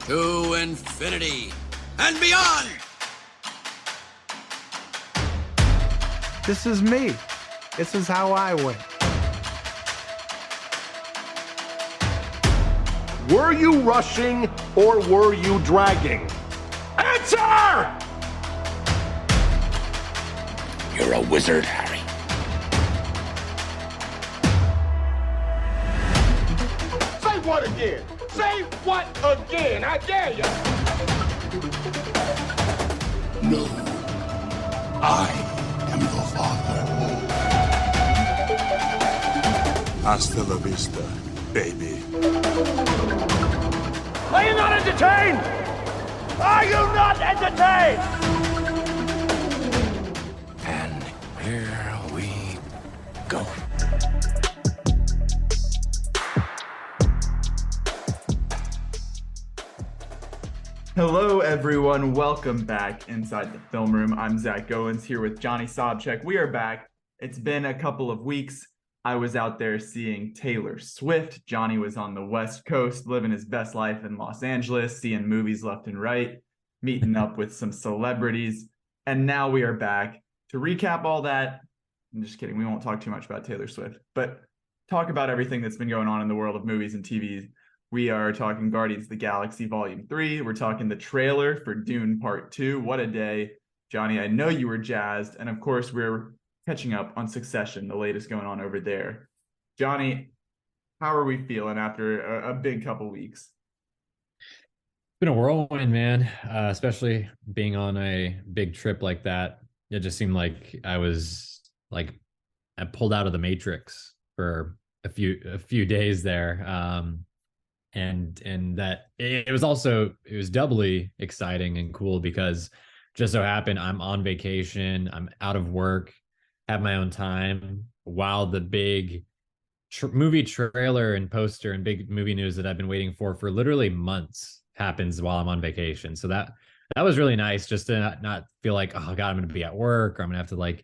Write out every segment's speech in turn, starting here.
to infinity and beyond! This is me. This is how I win. Were you rushing or were you dragging? Answer! You're a wizard, Harry. Say what again? Say what again? I dare you. No. I am your father. Hasta la vista, baby. Are you not entertained? Are you not entertained? And here we go. Hello, everyone. Welcome back inside the film room. I'm Zach Goins here with Johnny Sobchak. We are back. It's been a couple of weeks. I was out there seeing Taylor Swift. Johnny was on the West Coast, living his best life in Los Angeles, seeing movies left and right, meeting up with some celebrities. And now we are back to recap all that. I'm just kidding. We won't talk too much about Taylor Swift, but talk about everything that's been going on in the world of movies and TV. We are talking Guardians of the Galaxy Volume 3. We're talking the trailer for Dune Part 2. What a day. Johnny, I know you were jazzed. And of course, we're catching up on Succession, the latest going on over there. Johnny, how are we feeling after a big couple weeks? It's been a whirlwind, man, especially being on a big trip like that. It just seemed like I pulled out of the Matrix for a few days there. And that it was doubly exciting and cool because just so happened I'm on vacation, I'm out of work, have my own time, while the big movie trailer and poster and big movie news that I've been waiting for literally months happens while I'm on vacation. So that was really nice, just to not feel like, oh God, I'm gonna be at work, or I'm gonna have to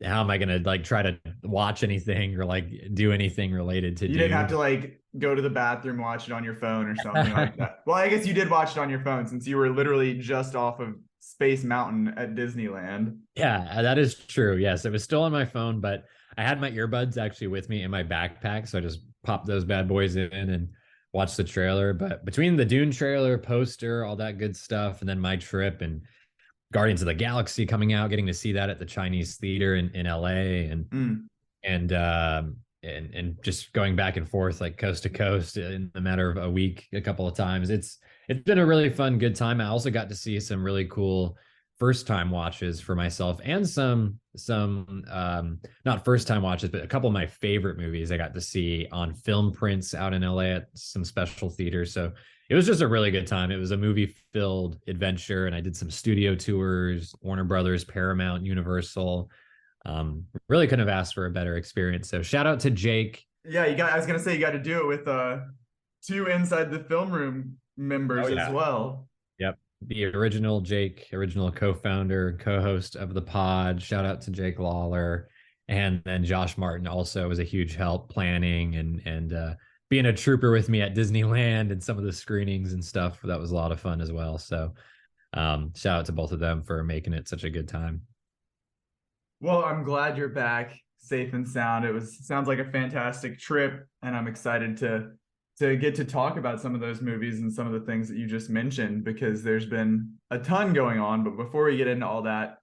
how am I gonna try to watch anything or do anything related to You didn't have to go to the bathroom, watch it on your phone or something like that. Well, I guess you did watch it on your phone since you were literally just off of Space Mountain at Disneyland. Yeah, that is true. Yes, it was still on my phone, but I had my earbuds actually with me in my backpack, so I just popped those bad boys in and watched the trailer. But between the Dune trailer, poster, all that good stuff, and then my trip and Guardians of the Galaxy coming out, getting to see that at the Chinese theater in LA, and just going back and forth coast to coast in a matter of a week a couple of times. It's been a really fun, good time. I also got to see some really cool first time watches for myself, and some not first time watches, but a couple of my favorite movies I got to see on film prints out in LA at some special theaters. So it was just a really good time. It was a movie filled adventure, and I did some studio tours, Warner Brothers, Paramount, Universal. Really couldn't have asked for a better experience. So shout out to Jake. Yeah, I was gonna say you got to do it with two Inside the Film Room members as well. Yep. The original Jake, original co-founder, co-host of the pod. Shout out to Jake Lawler. And then Josh Martin also was a huge help planning and being a trooper with me at Disneyland and some of the screenings and stuff. That was a lot of fun as well. So shout out to both of them for making it such a good time. Well, I'm glad you're back safe and sound. Sounds like a fantastic trip, and I'm excited to get to talk about some of those movies and some of the things that you just mentioned, because there's been a ton going on. But before we get into all that,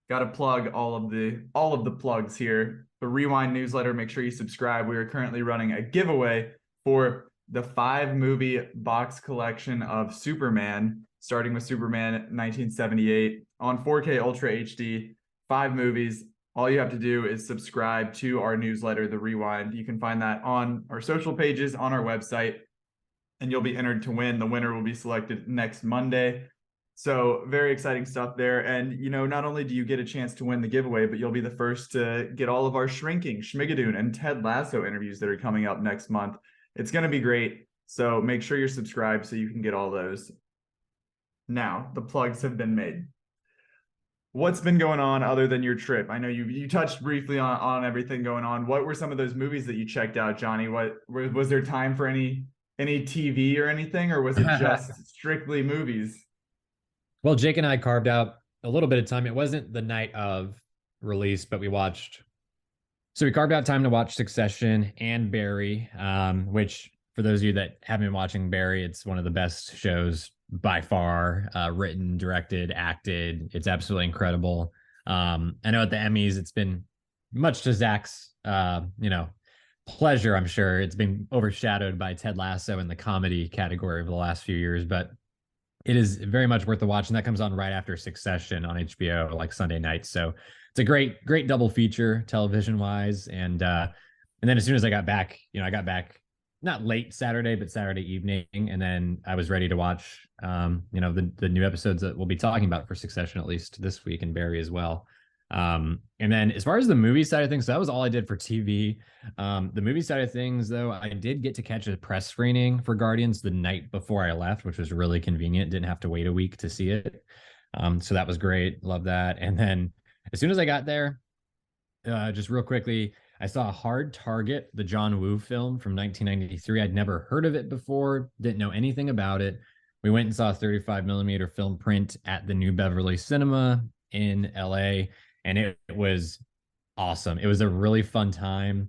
got to plug all of the plugs here. The Rewind newsletter, make sure you subscribe. We are currently running a giveaway for the 5-movie box collection of Superman, starting with Superman 1978 on 4K Ultra HD, 5 movies. All you have to do is subscribe to our newsletter, The Rewind. You can find that on our social pages, on our website, and you'll be entered to win. The winner will be selected next Monday. So very exciting stuff there. And, not only do you get a chance to win the giveaway, but you'll be the first to get all of our Shrinking, Schmigadoon, and Ted Lasso interviews that are coming up next month. It's going to be great. So make sure you're subscribed so you can get all those. Now, the plugs have been made. What's been going on other than your trip? I know you touched briefly on everything going on. What were some of those movies that you checked out, Johnny? Was there time for any any TV or anything, or was it just strictly movies? Well, Jake and I carved out a little bit of time. It wasn't the night of release, but we watched. So we carved out time to watch Succession and Barry, which for those of you that haven't been watching Barry, it's one of the best shows by far, written, directed, acted. It's absolutely incredible. I know at the Emmys, it's been much to Zach's, pleasure. I'm sure it's been overshadowed by Ted Lasso in the comedy category over the last few years, but it is very much worth the watch. And that comes on right after Succession on HBO, like Sunday nights. So it's a great double feature television wise. And then as soon as I got back, I got back not late Saturday, but Saturday evening. And then I was ready to watch, the new episodes that we'll be talking about for Succession, at least this week, and Barry as well. And then as far as the movie side of things, so that was all I did for TV. The movie side of things, though, I did get to catch a press screening for Guardians the night before I left, which was really convenient. Didn't have to wait a week to see it. So that was great. Love that. And then as soon as I got there, just real quickly, I saw Hard Target, the John Woo film from 1993. I'd never heard of it before, didn't know anything about it. We went and saw a 35 millimeter film print at the New Beverly Cinema in LA, and it was awesome. It was a really fun time.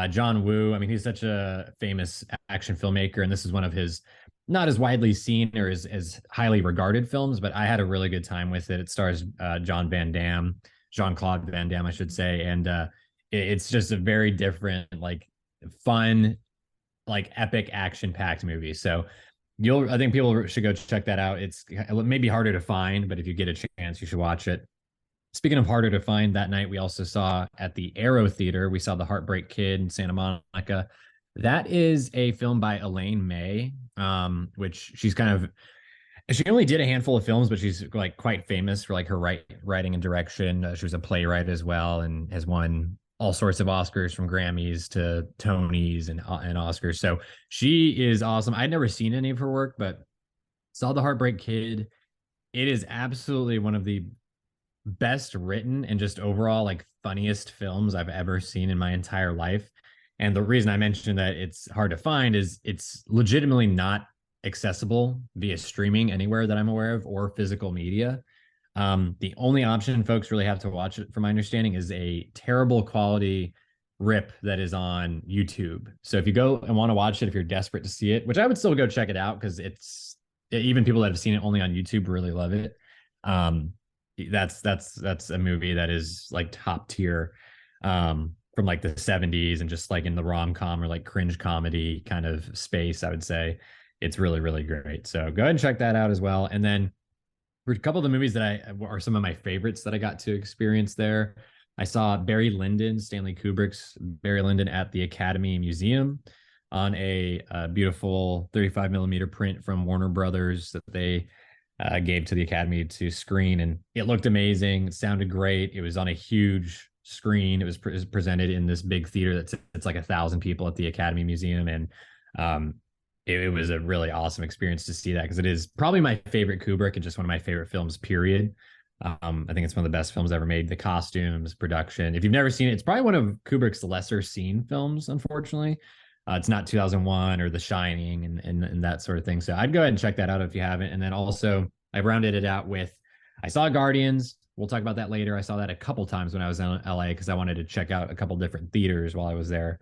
John Woo, I mean, he's such a famous action filmmaker, and this is one of his not as widely seen or as highly regarded films, but I had a really good time with it. It stars Jean-Claude Van Damme, I should say, and it's just a very different, like, fun, like, epic action-packed movie. So I think people should go check that out. It may be harder to find, but if you get a chance, you should watch it. Speaking of harder to find, that night we also saw at the Arrow Theater, we saw The Heartbreak Kid in Santa Monica. That is a film by Elaine May, which she only did a handful of films, but she's like quite famous for like her writing and direction. She was a playwright as well and has won all sorts of Oscars, from Grammys to Tonys and Oscars. So she is awesome. I'd never seen any of her work, but saw The Heartbreak Kid. It is absolutely one of the best written and just overall like funniest films I've ever seen in my entire life. And the reason I mentioned that it's hard to find is it's legitimately not accessible via streaming anywhere that I'm aware of, or physical media. The only option folks really have to watch it, from my understanding, is a terrible quality rip that is on YouTube. So if you go and want to watch it, if you're desperate to see it, which I would still go check it out, because even people that have seen it only on YouTube really love it. That's a movie that is like top tier, from like the 70s, and just like in the rom-com or like cringe comedy kind of space. I would say it's really, really great. So go ahead and check that out as well. And then for a couple of the movies that are some of my favorites that I got to experience there, I saw Barry Lyndon, Stanley Kubrick's Barry Lyndon, at the Academy Museum on a beautiful 35 millimeter print from Warner Brothers that they gave to the Academy to screen. And it looked amazing. It sounded great. It was on a huge screen. It was presented in this big theater it's like 1,000 people at the Academy Museum. And it was a really awesome experience to see that, because it is probably my favorite Kubrick and just one of my favorite films, period. I think it's one of the best films ever made. The costumes, production. If you've never seen it, it's probably one of Kubrick's lesser seen films, unfortunately. It's not 2001 or The Shining and that sort of thing. So I'd go ahead and check that out if you haven't. And then also I rounded it out with, I saw Guardians. We'll talk about that later. I saw that a couple times when I was in LA, because I wanted to check out a couple different theaters while I was there.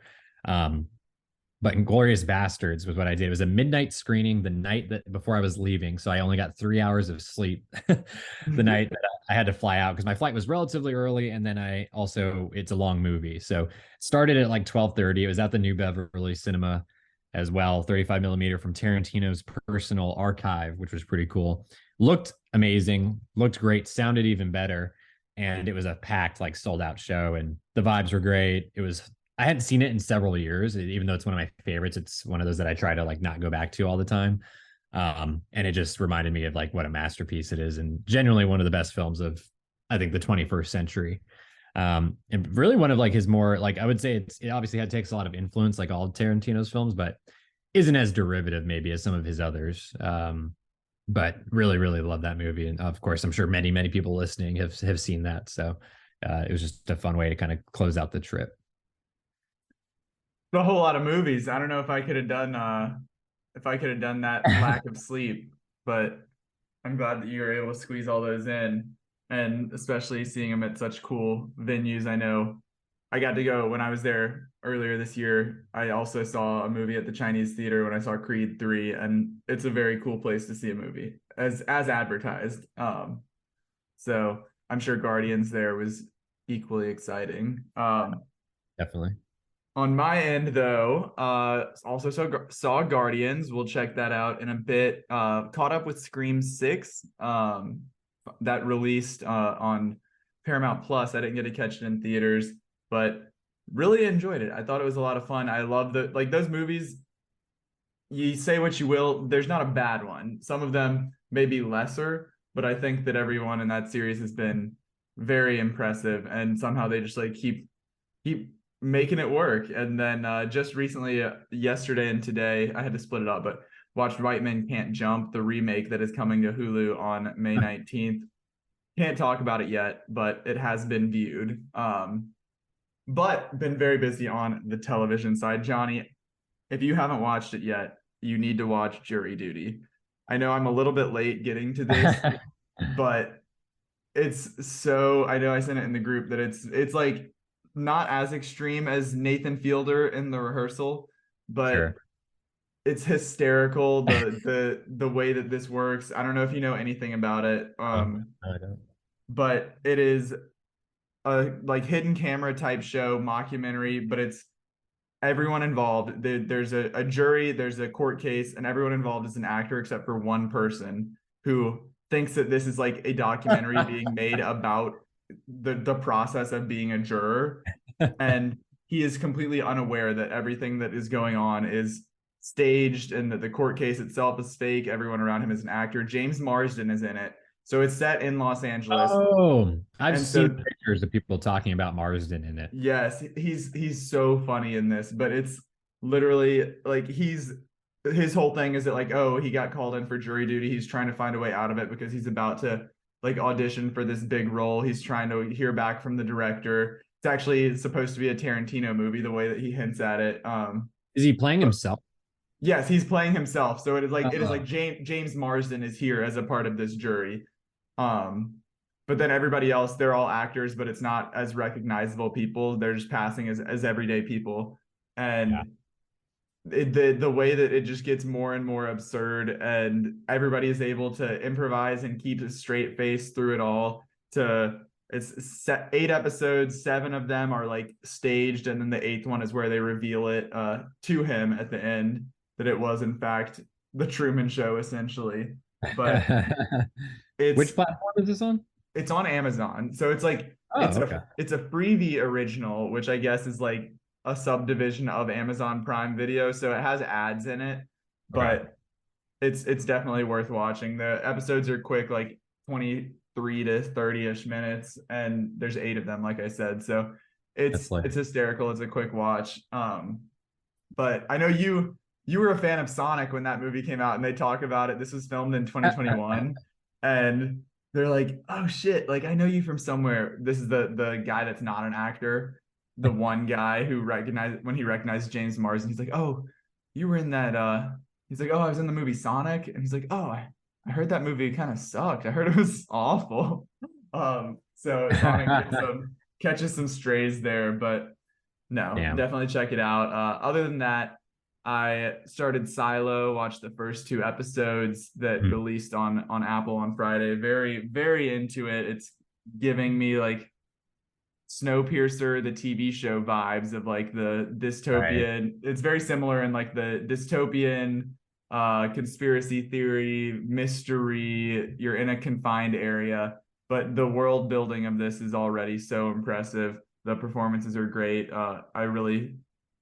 But Inglourious Bastards was what I did. It was a midnight screening the night before I was leaving. So I only got 3 hours of sleep the night that I had to fly out, because my flight was relatively early. And then it's a long movie. So it started at like 12:30. It was at the New Beverly Cinema as well, 35 millimeter from Tarantino's personal archive, which was pretty cool. Looked amazing, looked great, sounded even better. And it was a packed, like, sold out show, and the vibes were great. I hadn't seen it in several years, even though it's one of my favorites. It's one of those that I try to like not go back to all the time. And it just reminded me of like what a masterpiece it is, and genuinely one of the best films of, I think, the 21st century. And really one of like his more, like, I would say it obviously takes a lot of influence, like all Tarantino's films, but isn't as derivative maybe as some of his others. But really, really love that movie. And of course, I'm sure many, many people listening have seen that. So it was just a fun way to kind of close out the trip. A whole lot of movies. I don't know if I could have done if I could have done that lack of sleep, but I'm glad that you were able to squeeze all those in, and especially seeing them at such cool venues. I know I got to go when I was there earlier this year. I also saw a movie at the Chinese theater when I saw Creed 3, and it's a very cool place to see a movie as advertised. So I'm sure Guardians there was equally exciting. Definitely. On my end, though, also saw Guardians. We'll check that out in a bit. Caught up with Scream 6, that released on Paramount Plus. I didn't get to catch it in theaters, but really enjoyed it. I thought it was a lot of fun. I love those movies. You say what you will, there's not a bad one. Some of them may be lesser, but I think that everyone in that series has been very impressive, and somehow they just like keep making it work. And then just recently, yesterday and today, I had to split it up, but watched White Men Can't Jump, the remake that is coming to Hulu on May 19th. Can't talk about it yet, but it has been viewed. But been very busy on the television side. Johnny, if you haven't watched it yet, you need to watch Jury Duty. I know I'm a little bit late getting to this, but it's so, I know I sent it in the group that it's like not as extreme as Nathan Fielder in The Rehearsal, but Sure. it's hysterical the way that this works. I don't know if you know anything about it. I don't. But it is a like hidden camera type show, mockumentary, but it's everyone involved. There's a jury, there's a court case, and everyone involved is an actor except for one person who thinks that this is like a documentary being made about the process of being a juror. And he is completely unaware that everything that is going on is staged and that the court case itself is fake. Everyone around him is an actor. James Marsden is in it. So it's set in Los Angeles. Oh, I've And seen so- pictures of people talking about Marsden in it. Yes, he's so funny in this, but it's literally like his whole thing is that like, oh, he got called in for jury duty. He's trying to find a way out of it because he's about to like audition for this big role. He's trying to hear back from the director. It's actually supposed to be a Tarantino movie, the way that he hints at it. Is he playing himself? Yes, he's playing himself. So it is like James Marsden is here as a part of this jury. But then everybody else, they're all actors, but it's not as recognizable people. They're just passing as everyday people. And the way that it just gets more and more absurd, and everybody is able to improvise and keep a straight face through it all. It's 8 episodes, 7 of them are like staged, and then the 8th one is where they reveal it to him at the end that it was in fact the Truman Show, essentially. But Which platform is this on? It's on Amazon. So it's like it's a freebie original, which I guess is like a subdivision of Amazon Prime Video. So it has ads in it, but it's definitely worth watching. The episodes are quick, like 23 to 30-ish minutes, and there's 8 of them, like I said. So it's hysterical. It's a quick watch. But I know you were a fan of Sonic when that movie came out, and they talk about it. This was filmed in 2021, and they're like, oh shit, like I know you from somewhere. This is the guy that's not an actor, the one guy who recognized James Marsden. He's like, oh, you were in that he's like, oh, I was in the movie Sonic. And he's like, oh, I heard that movie kind of sucked. I heard it was awful. So Sonic catches some strays there, but no, definitely check it out. Other than that, I started Silo, watched the first 2 episodes that released on Apple on Friday. Very, very into it. It's giving me like Snowpiercer, the TV show vibes of like the dystopian. Right. It's very similar in like the dystopian conspiracy theory, mystery. You're in a confined area, but the world building of this is already so impressive. The performances are great. I really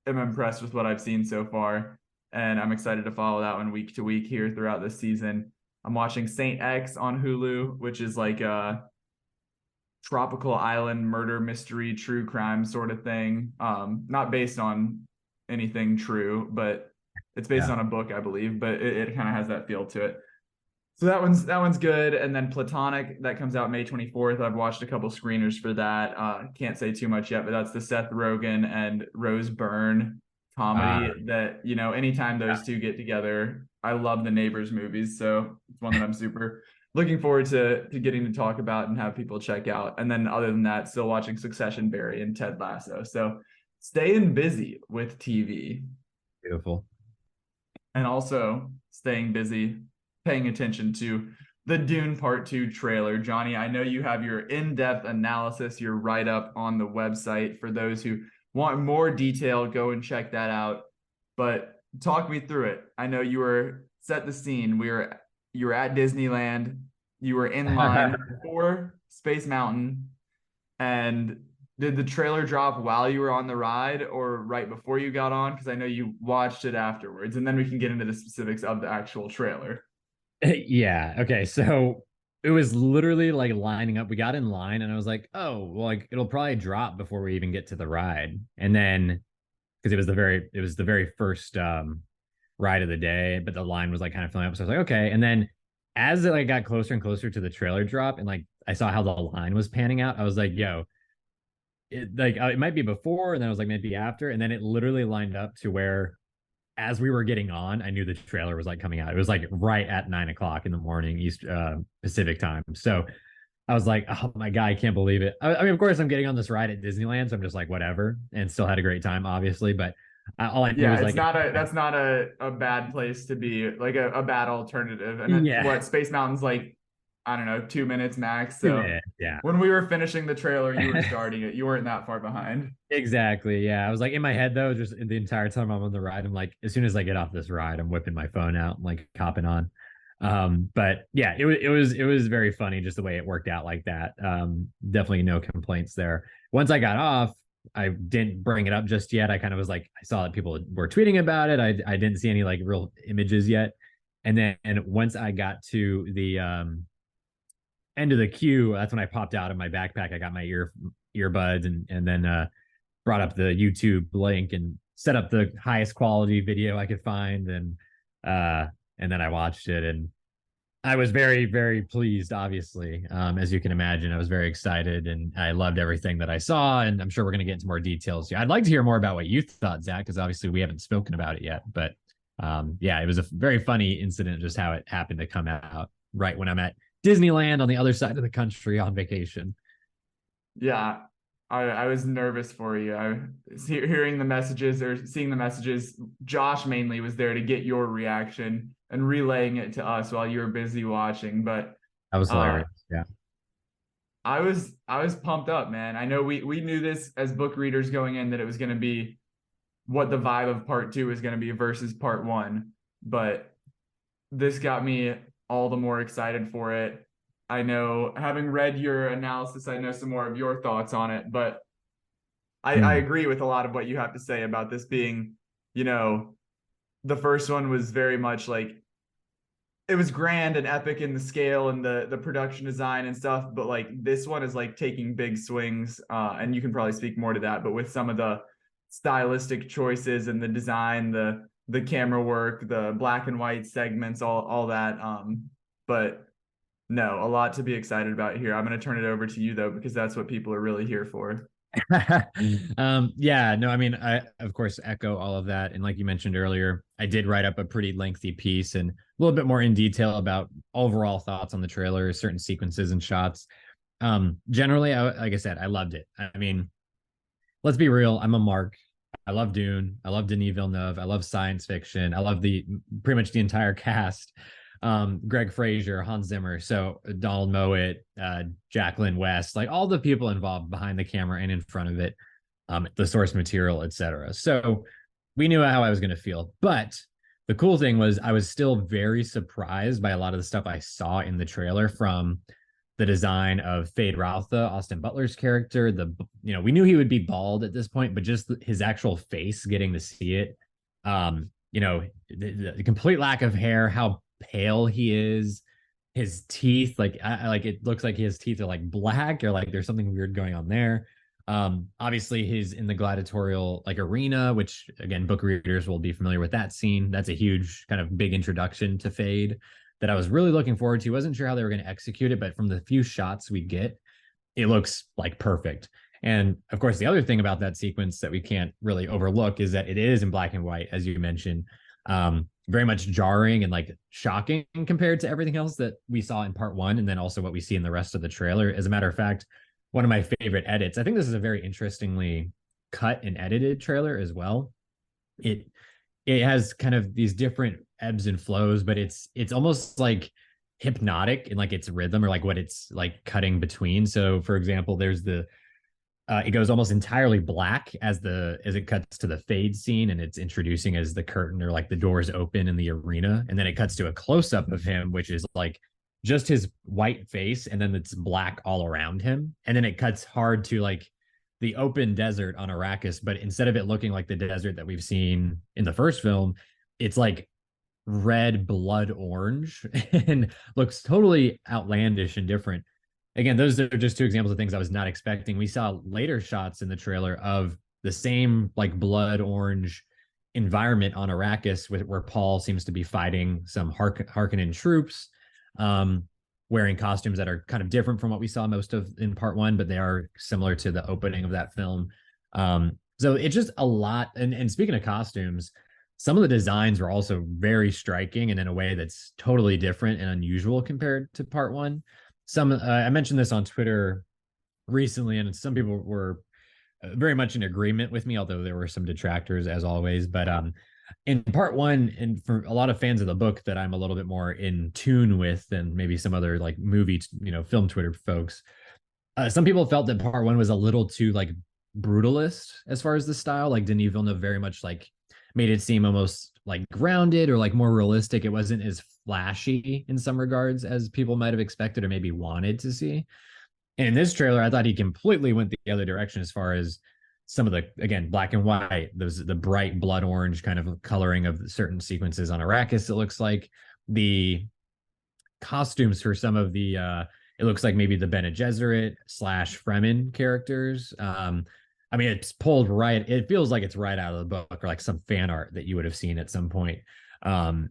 am impressed with what I've seen so far, and I'm excited to follow that one week to week here throughout this season. I'm watching Saint X on Hulu, which is like a tropical island murder mystery, true crime sort of thing. Not based on anything true, but it's based on a book, I believe, but it kind of has that feel to it. So that one's good. And then Platonic, that comes out May 24th. I've watched a couple screeners for that. Can't say too much yet, but that's the Seth Rogen and Rose Byrne comedy that, you know, anytime those two get together, I love the Neighbors movies. So it's one that I'm super looking forward to getting to talk about and have people check out. And then other than that, still watching Succession, Barry, and Ted Lasso. So staying busy with TV. Beautiful. And also staying busy, paying attention to the Dune Part 2 trailer. Johnny, I know you have your in-depth analysis, your write-up on the website. For those who want more detail, go and check that out. But talk me through it. I know you were set the scene. You were at Disneyland. You were in line for Space Mountain. And did the trailer drop while you were on the ride or right before you got on? Because I know you watched it afterwards, and then we can get into the specifics of the actual trailer. Yeah. Okay. So it was literally like lining up. We got in line and I was like, oh, well, like it'll probably drop before we even get to the ride. And then because it was the very first ride of the day, but the line was like kind of filling up. So I was like, okay. And then as it like got closer and closer to the trailer drop and like I saw how the line was panning out, I was like, yo, it might be before, and then I was like maybe after, and then it literally lined up to where as we were getting on, I knew the trailer was like coming out. It was like right at 9 o'clock in the morning, East Pacific time. So I was like, oh my God, I can't believe it. I mean, of course, I'm getting on this ride at Disneyland, so I'm just like, whatever, and still had a great time, obviously. But all I knew was like, that's not a bad place to be, like a bad alternative. And yeah, what Space Mountain's like, I don't know, 2 minutes max. So yeah. When we were finishing the trailer, you were starting it. You weren't that far behind. Exactly. Yeah. I was like in my head though, just the entire time I'm on the ride, I'm like, as soon as I get off this ride, I'm whipping my phone out and like copping on. But yeah, it was very funny just the way it worked out like that. Definitely no complaints there. Once I got off, I didn't bring it up just yet. I kind of was like, I saw that people were tweeting about it. I didn't see any like real images yet. And then once I got to the end of the queue, that's when I popped out of my backpack. I got my earbuds and then brought up the YouTube link and set up the highest quality video I could find, and then I watched it, and I was very, very pleased, obviously. As you can imagine, I was very excited and I loved everything that I saw, and I'm sure we're going to get into more details. Yeah, I'd like to hear more about what you thought, Zach, because obviously we haven't spoken about it yet. But yeah, it was a very funny incident, just how it happened to come out right when I'm at Disneyland on the other side of the country on vacation. Yeah, I was nervous for you. I was hearing the messages or seeing the messages. Josh mainly was there to get your reaction and relaying it to us while you were busy watching. But that was hilarious. Yeah. I was pumped up, man. I know we knew this as book readers going in, that it was going to be what the vibe of part 2 is going to be versus part 1. But this got me all the more excited for it. I know, having read your analysis, I know some more of your thoughts on it, but I agree with a lot of what you have to say about this being, you know, the first one was very much like, it was grand and epic in the scale and the production design and stuff, but like this one is like taking big swings, and you can probably speak more to that, but with some of the stylistic choices and the design, the camera work, the black and white segments, all that. But no, a lot to be excited about here. I'm going to turn it over to you though, because that's what people are really here for. Yeah, no, I mean, I of course echo all of that. And like you mentioned earlier, I did write up a pretty lengthy piece and a little bit more in detail about overall thoughts on the trailer, certain sequences and shots. Generally, like I said, I loved it. I mean, let's be real. I'm a mark. I love Dune. I love Denis Villeneuve. I love science fiction. I love pretty much the entire cast. Greg Fraser, Hans Zimmer, so Donald Mowat, Jacqueline West, like all the people involved behind the camera and in front of it, the source material, etc. So we knew how I was going to feel. But the cool thing was I was still very surprised by a lot of the stuff I saw in the trailer, from the design of Fade Routha, Austin Butler's character. We knew he would be bald at this point, but just his actual face, getting to see it, the complete lack of hair, how pale he is, his teeth, like it looks like his teeth are like black, or like there's something weird going on there. Obviously he's in the gladiatorial like arena, which again, book readers will be familiar with that scene. That's a huge kind of big introduction to Fade that I was really looking forward to. Wasn't sure how they were going to execute it, but from the few shots we get, it looks like perfect. And of course, the other thing about that sequence that we can't really overlook is that it is in black and white, as you mentioned, very much jarring and like shocking compared to everything else that we saw in part one, and then also what we see in the rest of the trailer. As a matter of fact, one of my favorite edits, I think this is a very interestingly cut and edited trailer as well. It has kind of these different ebbs and flows, but it's almost like hypnotic in like its rhythm or like what it's like cutting between. So for example, there's the it goes almost entirely black as it cuts to the fade scene, and it's introducing as the curtain or like the doors open in the arena, and then it cuts to a close up of him, which is like just his white face, and then it's black all around him, and then it cuts hard to like the open desert on Arrakis, but instead of it looking like the desert that we've seen in the first film, it's like red blood orange and looks totally outlandish and different. Again, those are just two examples of things I was not expecting. We saw later shots in the trailer of the same like blood orange environment on Arrakis where Paul seems to be fighting some Harkonnen troops, wearing costumes that are kind of different from what we saw most of in part one, but they are similar to the opening of that film. So it's just a lot. And speaking of costumes, some of the designs were also very striking and in a way that's totally different and unusual compared to part one. I mentioned this on Twitter recently, and some people were very much in agreement with me, although there were some detractors as always. But in part one, and for a lot of fans of the book that I'm a little bit more in tune with than maybe some other like movie, film Twitter folks, some people felt that part one was a little too like brutalist as far as the style. Like Denis Villeneuve very much like made it seem almost like grounded or like more realistic. It wasn't as flashy in some regards as people might have expected or maybe wanted to see. And in this trailer, I thought he completely went the other direction as far as some of the, again, black and white, the bright blood orange kind of coloring of certain sequences on Arrakis. It looks like the costumes for some of the it looks like maybe the Bene Gesserit / Fremen characters. I mean, it's pulled right. It feels like it's right out of the book or like some fan art that you would have seen at some point.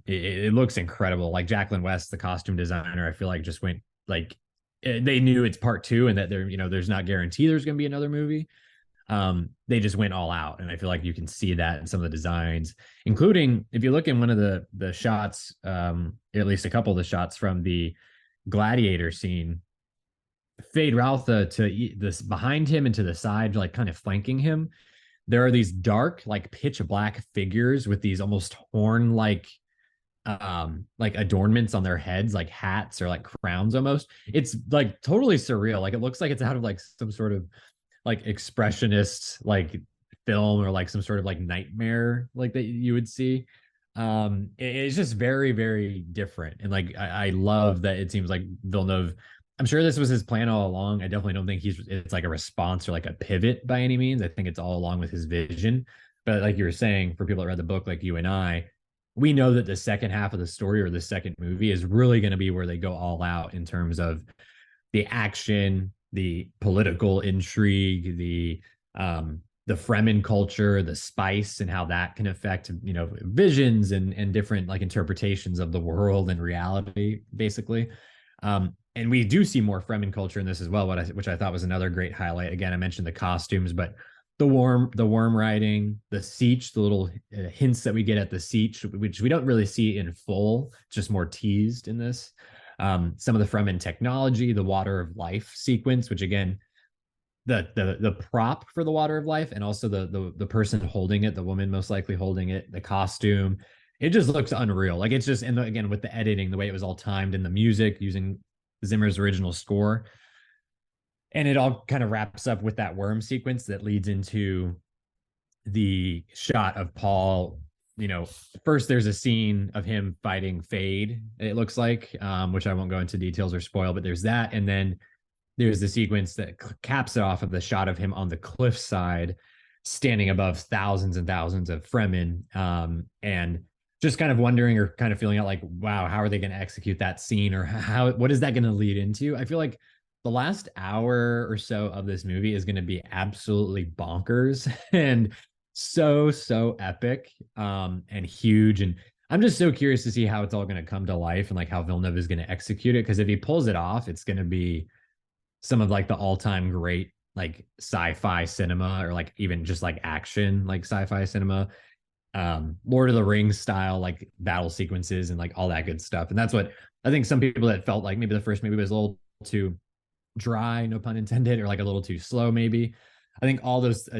It looks incredible. Like Jacqueline West, the costume designer, I feel like just went like they knew it's part two and that there's not guarantee there's going to be another movie. They just went all out, and I feel like you can see that in some of the designs, including if you look in one of the shots, at least a couple of the shots from the gladiator scene. Fade Raltha to this behind him and to the side, like kind of flanking him. There are these dark, like pitch black figures with these almost horn like adornments on their heads, like hats or like crowns almost. It's like totally surreal. Like it looks like it's out of like some sort of like expressionist like film or like some sort of like nightmare like that you would see. It's just very, very different. And like I love that it seems like Villeneuve, I'm sure this was his plan all along. I definitely don't think it's like a response or like a pivot by any means. I think it's all along with his vision. But like you were saying, for people that read the book like you and I, we know that the second half of the story or the second movie is really going to be where they go all out in terms of the action, the political intrigue, the Fremen culture, the spice, and how that can affect visions and different like interpretations of the world and reality, basically. And we do see more Fremen culture in this as well, which I thought was another great highlight. Again, I mentioned the costumes, but the worm riding, the sietch, the little hints that we get at the sietch, which we don't really see in full, just more teased in this. Some of the Fremen technology, the water of life sequence, which again, the prop for the water of life, and also the person holding it, the woman most likely holding it, the costume, it just looks unreal. Like it's just, and again with the editing, the way it was all timed, and the music using Zimmer's original score. And it all kind of wraps up with that worm sequence that leads into the shot of Paul. First there's a scene of him fighting Fade, it looks like, which I won't go into details or spoil, but there's that. And then there's the sequence that caps it off of the shot of him on the cliffside, standing above thousands and thousands of Fremen, and just kind of wondering or kind of feeling out like, wow, how are they going to execute that scene, or what is that going to lead into? I feel like the last hour or so of this movie is going to be absolutely bonkers and so epic, and huge. And I'm just so curious to see how it's all going to come to life and like how Villeneuve is going to execute it. Because if he pulls it off, it's going to be some of like the all-time great like sci-fi cinema, or like even just like action like sci-fi cinema, Lord of the Rings style like battle sequences and like all that good stuff. And that's what I think some people that felt like maybe the first movie was a little too dry, no pun intended, or like a little too slow maybe. I think all those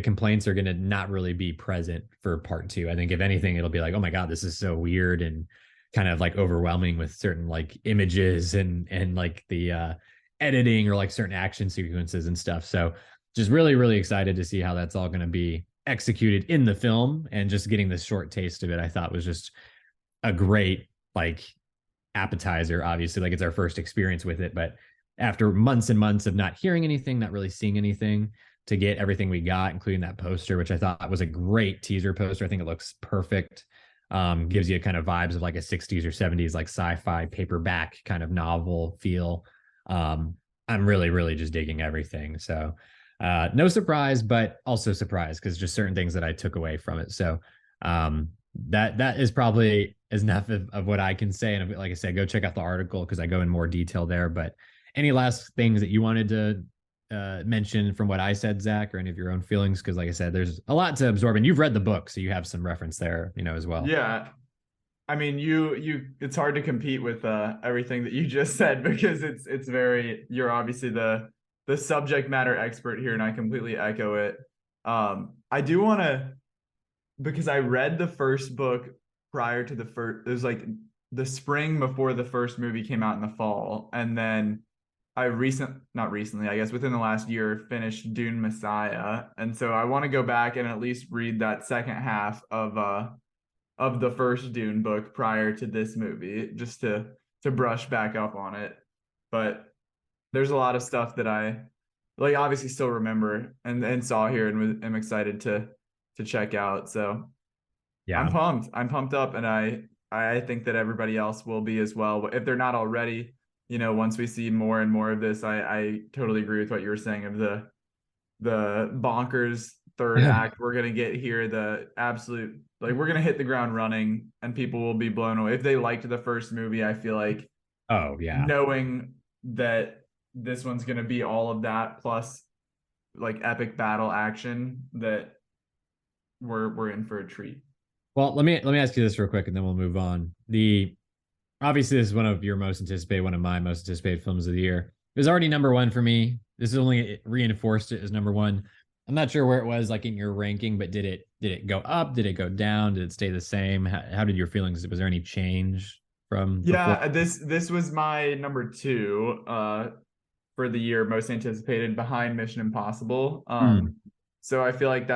complaints are going to not really be present for part two. I think if anything, it'll be like, oh my god, this is so weird and kind of like overwhelming with certain like images and like the editing or like certain action sequences and stuff. So just really, really excited to see how that's all going to be executed in the film. And just getting this short taste of it, I thought was just a great like appetizer. Obviously, like it's our first experience with it, but after months and months of not hearing anything, not really seeing anything, to get everything we got, including that poster, which I thought was a great teaser poster. I think it looks perfect. Gives you kind of vibes of like a 60s or 70s like sci-fi paperback kind of novel feel. I'm really, really just digging everything. So no surprise, but also surprise because just certain things that I took away from it. So that is probably enough of what I can say. And like I said, go check out the article because I go in more detail there. But any last things that you wanted to mention from what I said, Zach, or any of your own feelings? Because like I said, there's a lot to absorb, and you've read the book, so you have some reference there, as well. Yeah. I mean, it's hard to compete with everything that you just said because it's very, you're obviously the subject matter expert here, and I completely echo it. I do want to, because I read the first book prior to the first, it was like the spring before the first movie came out in the fall, and then not recently, I guess within the last year, finished Dune Messiah. And so I want to go back and at least read that second half of the first Dune book prior to this movie, just to brush back up on it. But there's a lot of stuff that I like obviously still remember and saw here and am excited to check out. So yeah, I'm pumped up, and I think that everybody else will be as well. If they're not already, once we see more and more of this, I totally agree with what you were saying of the bonkers third act we're gonna get here. The absolute, like, we're gonna hit the ground running, and people will be blown away. If they liked the first movie, I feel like, oh yeah, knowing that this one's gonna be all of that plus like epic battle action, that we're in for a treat. Well, let me ask you this real quick, and then we'll move on. Obviously, this is one of your most anticipated, one of my most anticipated films of the year. It was already number one for me. This is only reinforced it as number one. I'm not sure where it was like in your ranking, but did it go up? Did it go down? Did it stay the same? How did your feelings? Was there any change from? Yeah, this was my number two for the year, most anticipated, behind Mission Impossible. So I feel like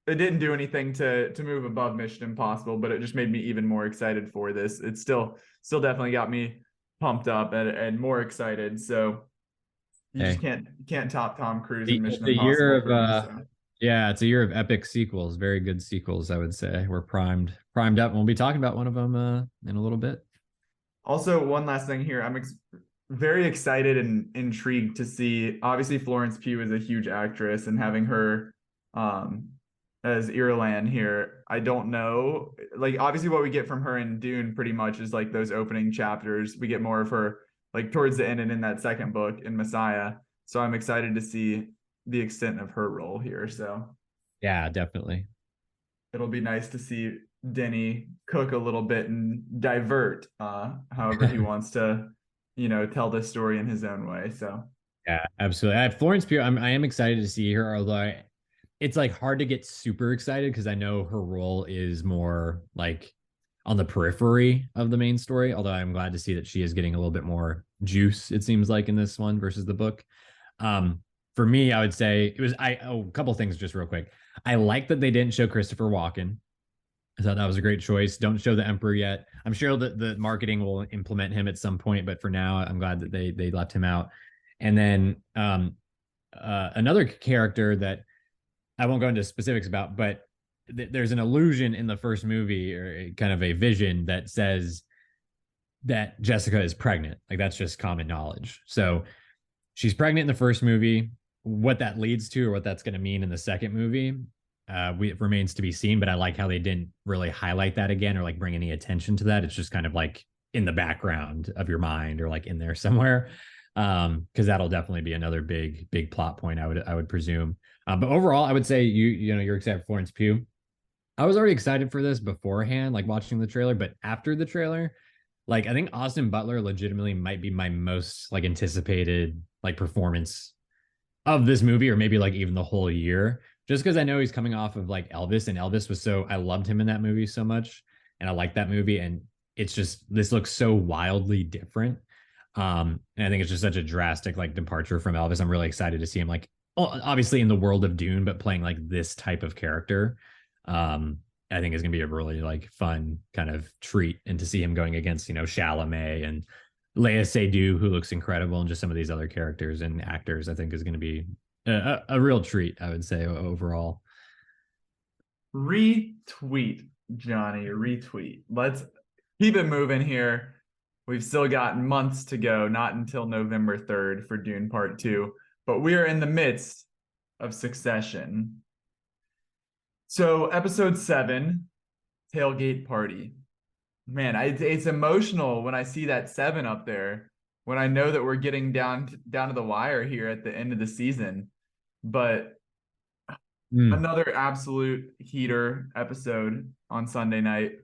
it didn't do anything to move above Mission Impossible, but it just made me even more excited for this. It still definitely got me pumped up and more excited. So you just can't top Tom Cruise in Mission Impossible. Year of yeah, it's a year of epic sequels, very good sequels, I would say. We're primed up, and we'll be talking about one of them in a little bit. Also, one last thing here, I'm very excited and intrigued to see. Obviously, Florence Pugh is a huge actress, and having her as Irulan here, I don't know. Like, obviously what we get from her in Dune pretty much is like those opening chapters. We get more of her like towards the end and in that second book in Messiah. So I'm excited to see the extent of her role here. So yeah, definitely. It'll be nice to see Denny cook a little bit and divert however he wants to, tell this story in his own way. So yeah, absolutely. Florence Pugh, I am excited to see her, although it's like hard to get super excited because I know her role is more like on the periphery of the main story. Although I'm glad to see that she is getting a little bit more juice, it seems like, in this one versus the book. For me, I would say a couple things just real quick. I like that they didn't show Christopher Walken. I thought that was a great choice. Don't show the Emperor yet. I'm sure that the marketing will implement him at some point, but for now, I'm glad that they left him out. And then another character that I won't go into specifics about, but there's an illusion in the first movie, or kind of a vision that says that Jessica is pregnant. Like, that's just common knowledge. So she's pregnant in the first movie. What that leads to, or what that's going to mean in the second movie, it remains to be seen. But I like how they didn't really highlight that again, or like bring any attention to that. It's just kind of like in the background of your mind, or like in there somewhere. Because that'll definitely be another big plot point, I would presume. But overall, I would say you're excited for Florence Pugh. I was already excited for this beforehand, like watching the trailer, but after the trailer, like I think Austin Butler legitimately might be my most like anticipated like performance of this movie, or maybe like even the whole year, just because I know he's coming off of like Elvis, and Elvis was so, I loved him in that movie so much, and I like that movie, and it's just, this looks so wildly different. And I think it's just such a drastic like departure from Elvis. I'm really excited to see him like, obviously in the world of Dune, but playing like this type of character. I think is going to be a really like fun kind of treat, and to see him going against, Chalamet and Lea Seydoux, who looks incredible, and just some of these other characters and actors, I think is going to be a real treat, I would say, overall. Retweet, Johnny, retweet. Let's keep it moving here. We've still got months to go, not until November 3rd for Dune Part 2, but we are in the midst of Succession. So episode 7, Tailgate Party. Man, it's emotional when I see that 7 up there, when I know that we're getting down to the wire here at the end of the season. But another absolute heater episode on Sunday night.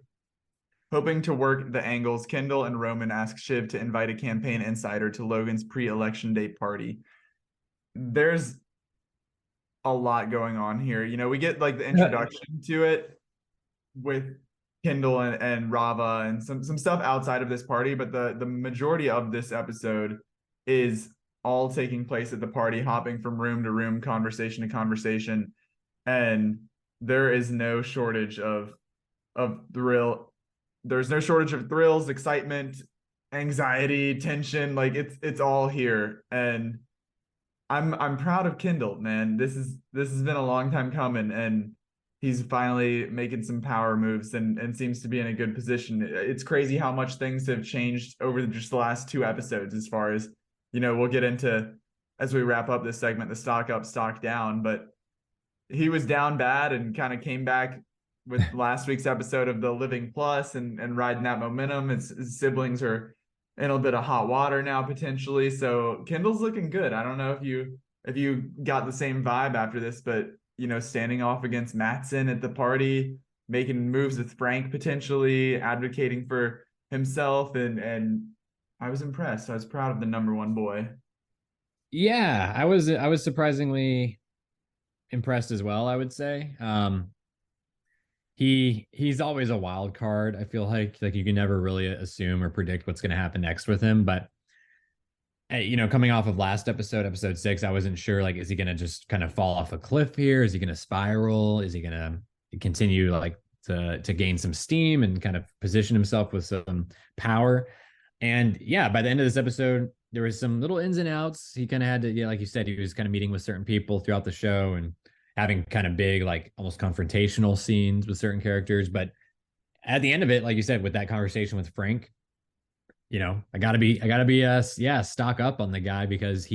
Hoping to work the angles, Kendall and Roman ask Shiv to invite a campaign insider to Logan's pre-election day party. There's a lot going on here. We get like the introduction to it with Kendall and Rava and some stuff outside of this party, but the majority of this episode is all taking place at the party, hopping from room to room, conversation to conversation, and there is no shortage of thrill. There's no shortage of thrills, excitement, anxiety, tension. Like it's all here, and I'm proud of Kendall, man. This has been a long time coming, and he's finally making some power moves and seems to be in a good position. It's crazy how much things have changed over just the last 2 episodes, as far as, we'll get into as we wrap up this segment, the stock up, stock down, but he was down bad and kind of came back with last week's episode of the Living Plus and riding that momentum. His siblings are in a bit of hot water now, potentially. So Kendall's looking good. I don't know if you got the same vibe after this, but standing off against Mattson at the party, making moves with Frank, potentially advocating for himself, and I was impressed. I was proud of the number 1 boy. Yeah, I was surprisingly impressed as well, I would say. He's always a wild card. I feel like you can never really assume or predict what's going to happen next with him. But coming off of last episode 6, I wasn't sure, like, is he going to just kind of fall off a cliff here? Is he going to spiral? Is he going to continue like to gain some steam and kind of position himself with some power? And yeah, by the end of this episode, there was some little ins and outs. He kind of had to, like you said, he was kind of meeting with certain people throughout the show and having kind of big, like almost confrontational scenes with certain characters. But at the end of it, like you said, with that conversation with Frank, I gotta be stock up on the guy, because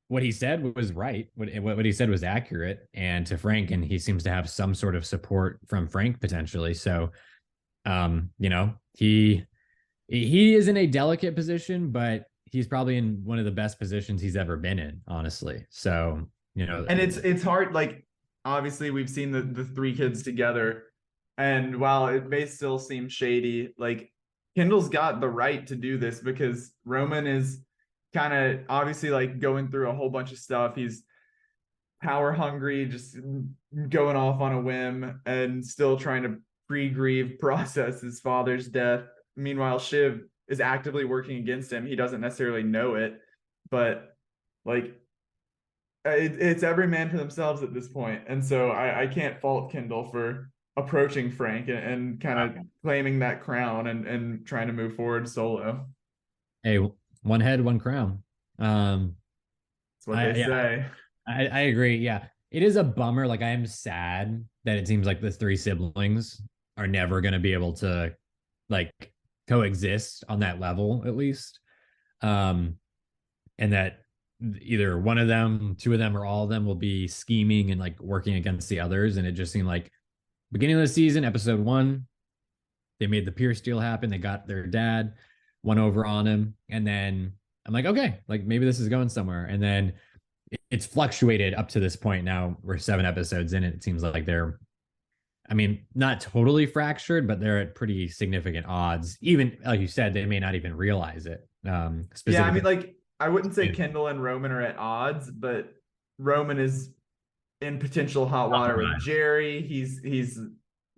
what he said was right. What he said was accurate, and to Frank, and he seems to have some sort of support from Frank potentially. So, he is in a delicate position, but he's probably in one of the best positions he's ever been in, honestly. So, and it's hard. Like, obviously we've seen the 3 kids together, and while it may still seem shady, like Kendall's got the right to do this, because Roman is kind of obviously like going through a whole bunch of stuff. He's power hungry, just going off on a whim, and still trying to pre-grieve process his father's death. Meanwhile, Shiv is actively working against him. He doesn't necessarily know it, but like it's every man for themselves at this point. And so I can't fault Kendall for approaching Frank and kind of claiming that crown and trying to move forward solo. Hey, one head, one crown. That's what they say. I agree. Yeah, it is a bummer. Like, I am sad that it seems like the 3 siblings are never going to be able to like coexist on that level, at least. And that either one of them, 2 of them, or all of them will be scheming and like working against the others. And it just seemed like beginning of the season, episode 1, they made the Pierce deal happen. They got their dad, won over on him. And then I'm like, okay, like maybe this is going somewhere. And then it's fluctuated up to this point. Now we're 7 episodes in, and it seems like they're, I mean, not totally fractured, but they're at pretty significant odds. Even like you said, they may not even realize it. Yeah, I Specifically, mean, like, I wouldn't say Kendall and Roman are at odds, but Roman is in potential hot water with Jerry. He's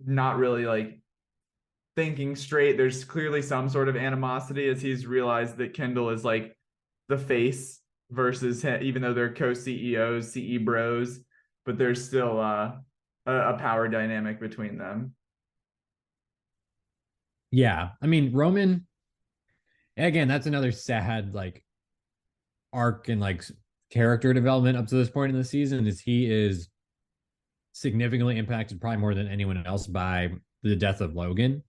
not really like thinking straight. There's clearly some sort of animosity as he's realized that Kendall is like the face versus him, even though they're co-CEOs, CE bros, but there's still a power dynamic between them. yeah, I mean, Roman, again, that's another sad like arc and like character development up to this point in the season is he is significantly impacted, probably more than anyone else, by the death of Logan.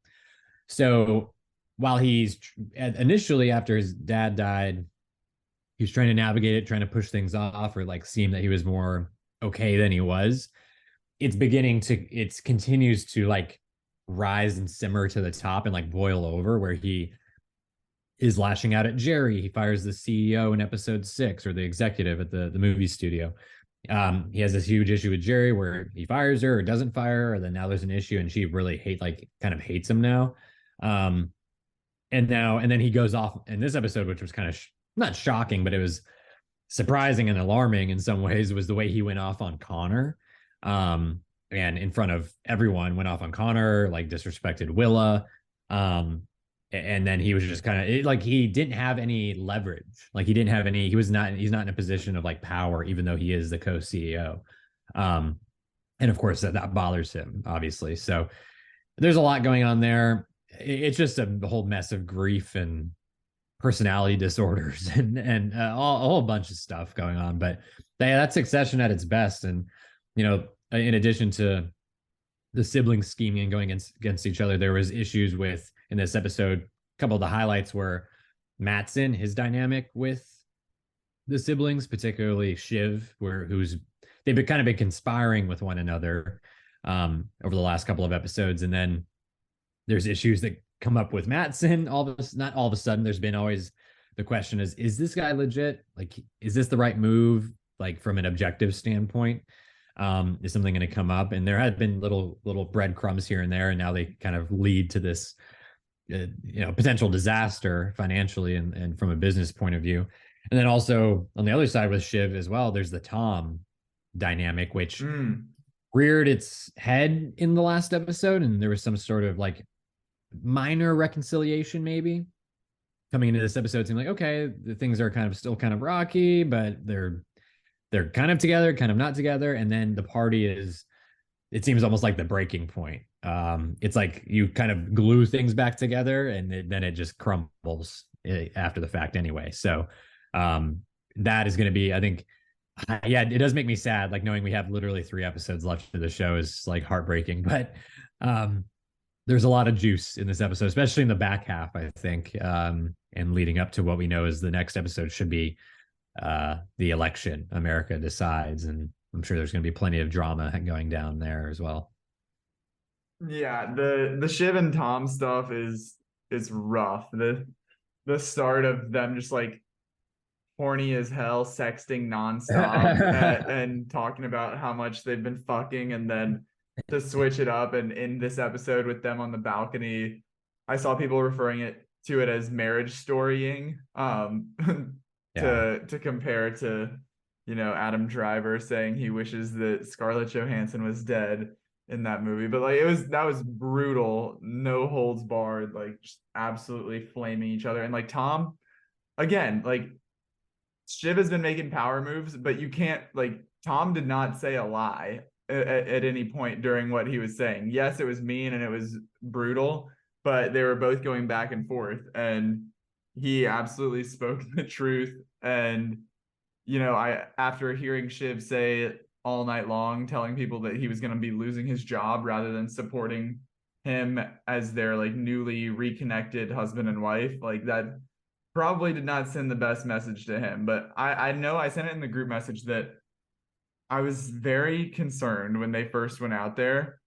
So while he's initially, after his dad died, he's trying to navigate it, trying to push things off, or like seem that he was more okay than he was. It continues to like rise and simmer to the top and like boil over, where he is lashing out at Jerry. He fires the CEO in episode 6, or the executive at the movie studio. He has this huge issue with Jerry where he fires her or doesn't fire her, and then now there's an issue and she really kind of hates him now. And then he goes off in this episode, which was kind of not shocking, but it was surprising and alarming in some ways, was the way he went off on Connor. And in front of everyone went off on Connor, like disrespected Willa. And then he was just kind of like, he didn't have any leverage. Like he's not in a position of like power, even though he is the co-CEO. And of course that bothers him, obviously. So there's a lot going on there. It's just a whole mess of grief and personality disorders and a whole bunch of stuff going on. But yeah, that's Succession at its best. And, in addition to the siblings scheming and going against each other, there was issues with, in this episode, a couple of the highlights were Mattson, his dynamic with the siblings, particularly Shiv, they've been conspiring with one another over the last couple of episodes. And then there's issues that come up with Mattson. Not all of a sudden, there's been always the question is this guy legit? Like, is this the right move? Like from an objective standpoint, is something going to come up? And there had been little breadcrumbs here and there, and now they kind of lead to this, potential disaster financially and from a business point of view. And then also on the other side with Shiv as well, there's the Tom dynamic, which reared its head in the last episode, and there was some sort of like minor reconciliation maybe coming into this episode. Seemed like, okay, the things are still kind of rocky, but they're kind of together, kind of not together. And then the party it seems almost like the breaking point. It's like you kind of glue things back together, and then it just crumbles after the fact anyway. So that is going to be, I think, yeah, it does make me sad, like knowing we have literally 3 episodes left of the show is like heartbreaking. But there's a lot of juice in this episode, especially in the back half, I think, and leading up to what we know is the next episode should be the election. America decides, and I'm sure there's going to be plenty of drama going down there as well. Yeah, the Shiv and Tom stuff is rough. The start of them just like horny as hell, sexting nonstop and talking about how much they've been fucking, and then to switch it up and in this episode with them on the balcony, I saw people referring to it as marriage storying, to compare to, Adam Driver saying he wishes that Scarlett Johansson was dead in that movie. But like that was brutal, no holds barred, like just absolutely flaming each other. And like Tom, again, like Shiv has been making power moves, but you can't, like, Tom did not say a lie at any point during what he was saying. Yes, it was mean and it was brutal, but they were both going back and forth, and he absolutely spoke the truth. And after hearing Shiv say all night long, telling people that he was going to be losing his job rather than supporting him as their like newly reconnected husband and wife, like that probably did not send the best message to him. But I know I sent it in the group message that I was very concerned when they first went out there,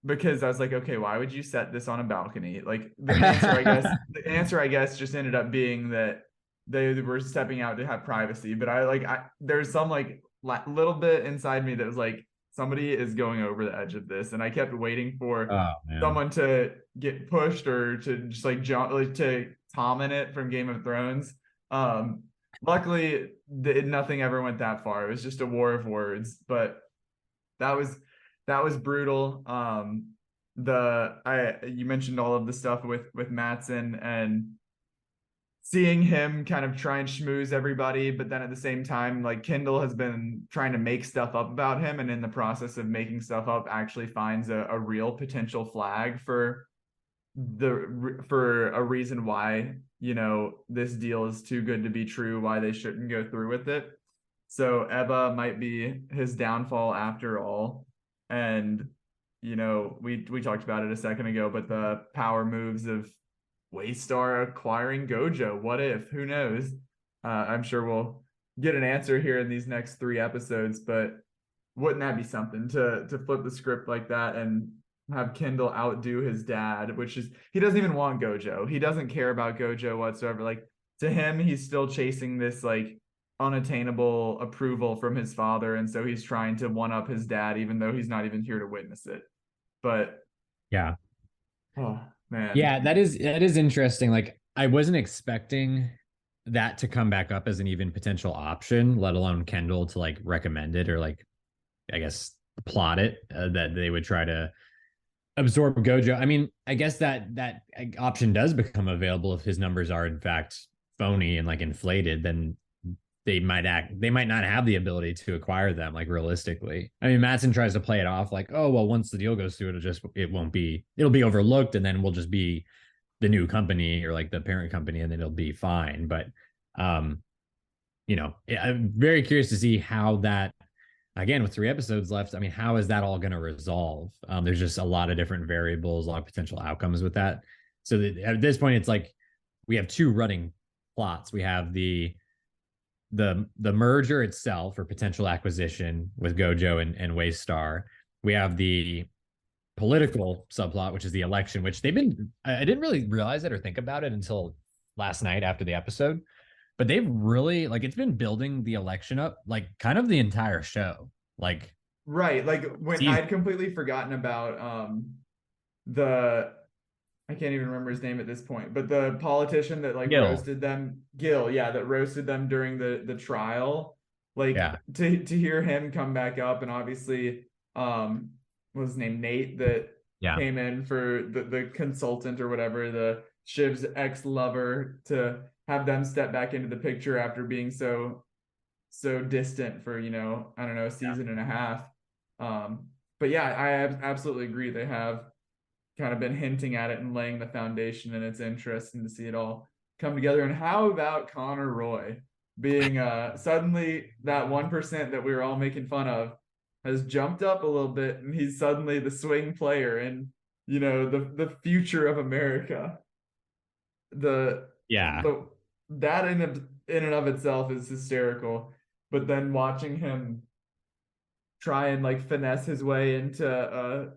because I was like, okay, why would you set this on a balcony? Like the answer, I guess, just ended up being that they were stepping out to have privacy. But there's some like little bit inside me that was like, somebody is going over the edge of this, and I kept waiting for Oh man. someone to get pushed or to just like jump, like to Tom in it from Game of Thrones. Luckily, nothing ever went that far. It was just a war of words, but that was brutal. You mentioned all of the stuff with Mattson, and seeing him kind of try and schmooze everybody, but then at the same time, like Kindle has been trying to make stuff up about him, and in the process of making stuff up, actually finds a real potential flag for a reason why, you know, this deal is too good to be true, why they shouldn't go through with it. So Eva might be his downfall after all. And, you know, we talked about it a second ago, but the power moves of Waystar acquiring Gojo. What if? Who knows? I'm sure we'll get an answer here in these next 3 episodes, but wouldn't that be something to flip the script like that and have Kindle outdo his dad, which is, he doesn't even want Gojo. He doesn't care about Gojo whatsoever. Like, to him, he's still chasing this like unattainable approval from his father, and so he's trying to one up his dad, even though he's not even here to witness it. But yeah. Oh man. Yeah, that is interesting. Like, I wasn't expecting that to come back up as an even potential option, let alone Kendall to like recommend it or like, I guess, plot it, that they would try to absorb Gojo. I mean, I guess that option does become available if his numbers are in fact phony and like inflated. Then they might not have the ability to acquire them, like, realistically. I mean, Mattson tries to play it off like, oh well, once the deal goes through, it'll be overlooked, and then we'll just be the new company or like the parent company, and then it'll be fine. But you know, I'm very curious to see how that, again, with 3 episodes left, I mean, how is that all going to resolve? There's just a lot of different variables, a lot of potential outcomes with that. So at this point, it's like we have 2 running plots. We have the merger itself or potential acquisition with Gojo and Waystar. We have the political subplot, which is the election, which I didn't really realize it or think about it until last night after the episode. But they've really, like, it's been building the election up like kind of the entire show. Like, right, like when I'd completely forgotten about I can't even remember his name at this point, but the politician that like roasted them, Gil, yeah, that roasted them during the trial. Like, to hear him come back up, and obviously what was his name, Nate, that came in for the consultant or whatever, the Shiv's ex-lover, to have them step back into the picture after being so distant for, you know, I don't know, a season and a half. But yeah, I absolutely agree. They have kind of been hinting at it and laying the foundation, and it's interesting to see it all come together. And how about Connor Roy being suddenly that 1% that we were all making fun of has jumped up a little bit, and he's suddenly the swing player and, you know, the future of America. That in and of itself is hysterical. But then watching him try and like finesse his way into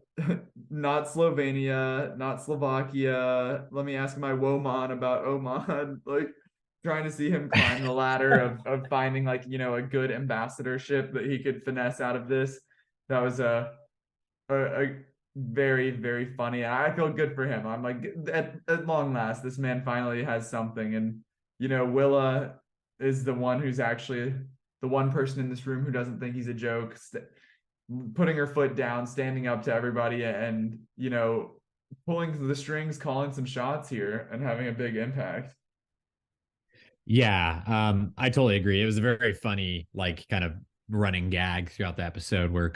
not Slovenia, not Slovakia. Let me ask my Woman about Oman. Like, trying to see him climb the ladder of finding, like, you know, a good ambassadorship that he could finesse out of this. That was a very, very funny. I feel good for him. I'm like, at long last, this man finally has something. And, you know, Willa is the one who's actually the one person in this room who doesn't think he's a joke, putting her foot down, standing up to everybody, and, you know, pulling the strings, calling some shots here, and having a big impact. Yeah, I totally agree. It was a very funny, like, kind of running gag throughout the episode where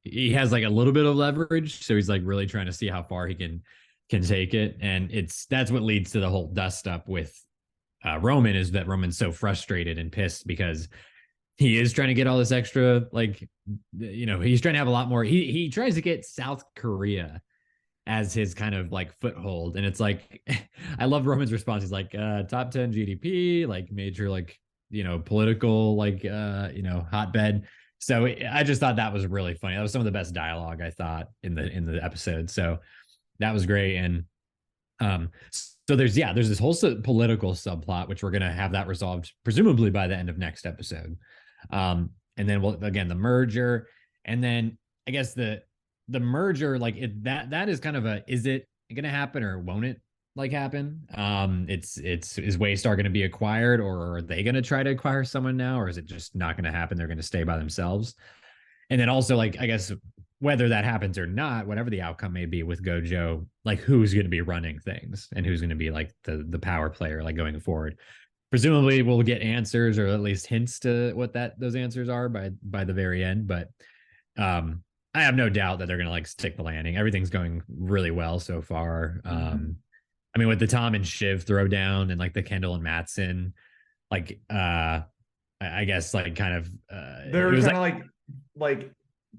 he has like a little bit of leverage, so he's like really trying to see how far he can take it, and that's what leads to the whole dust up with Roman, is that Roman's so frustrated and pissed because he is trying to get all this extra, like, you know, he's trying to have a lot more. He tries to get South Korea as his kind of like foothold, and it's like, I love Roman's response. He's like, top 10 GDP, like major, like, you know, political, like, you know, hotbed. So I just thought that was really funny. That was some of the best dialogue, I thought, in the episode. So that was great. And so So there's this whole political subplot, which we're gonna have that resolved presumably by the end of next episode. And then we'll again the merger, and then I guess the merger, like that is kind of a, is it gonna happen or won't it like happen? It's is Waystar gonna be acquired, or are they gonna try to acquire someone now, or is it just not gonna happen? They're gonna stay by themselves. And then also, like, I guess whether that happens or not, whatever the outcome may be with Gojo, like who's going to be running things and who's going to be like the power player, like going forward. Presumably, we'll get answers or at least hints to what those answers are by the very end. But I have no doubt that they're going to like stick the landing. Everything's going really well so far. I mean, with the Tom and Shiv throwdown and like the Kendall and Matson, like I guess like kind of they're kind of like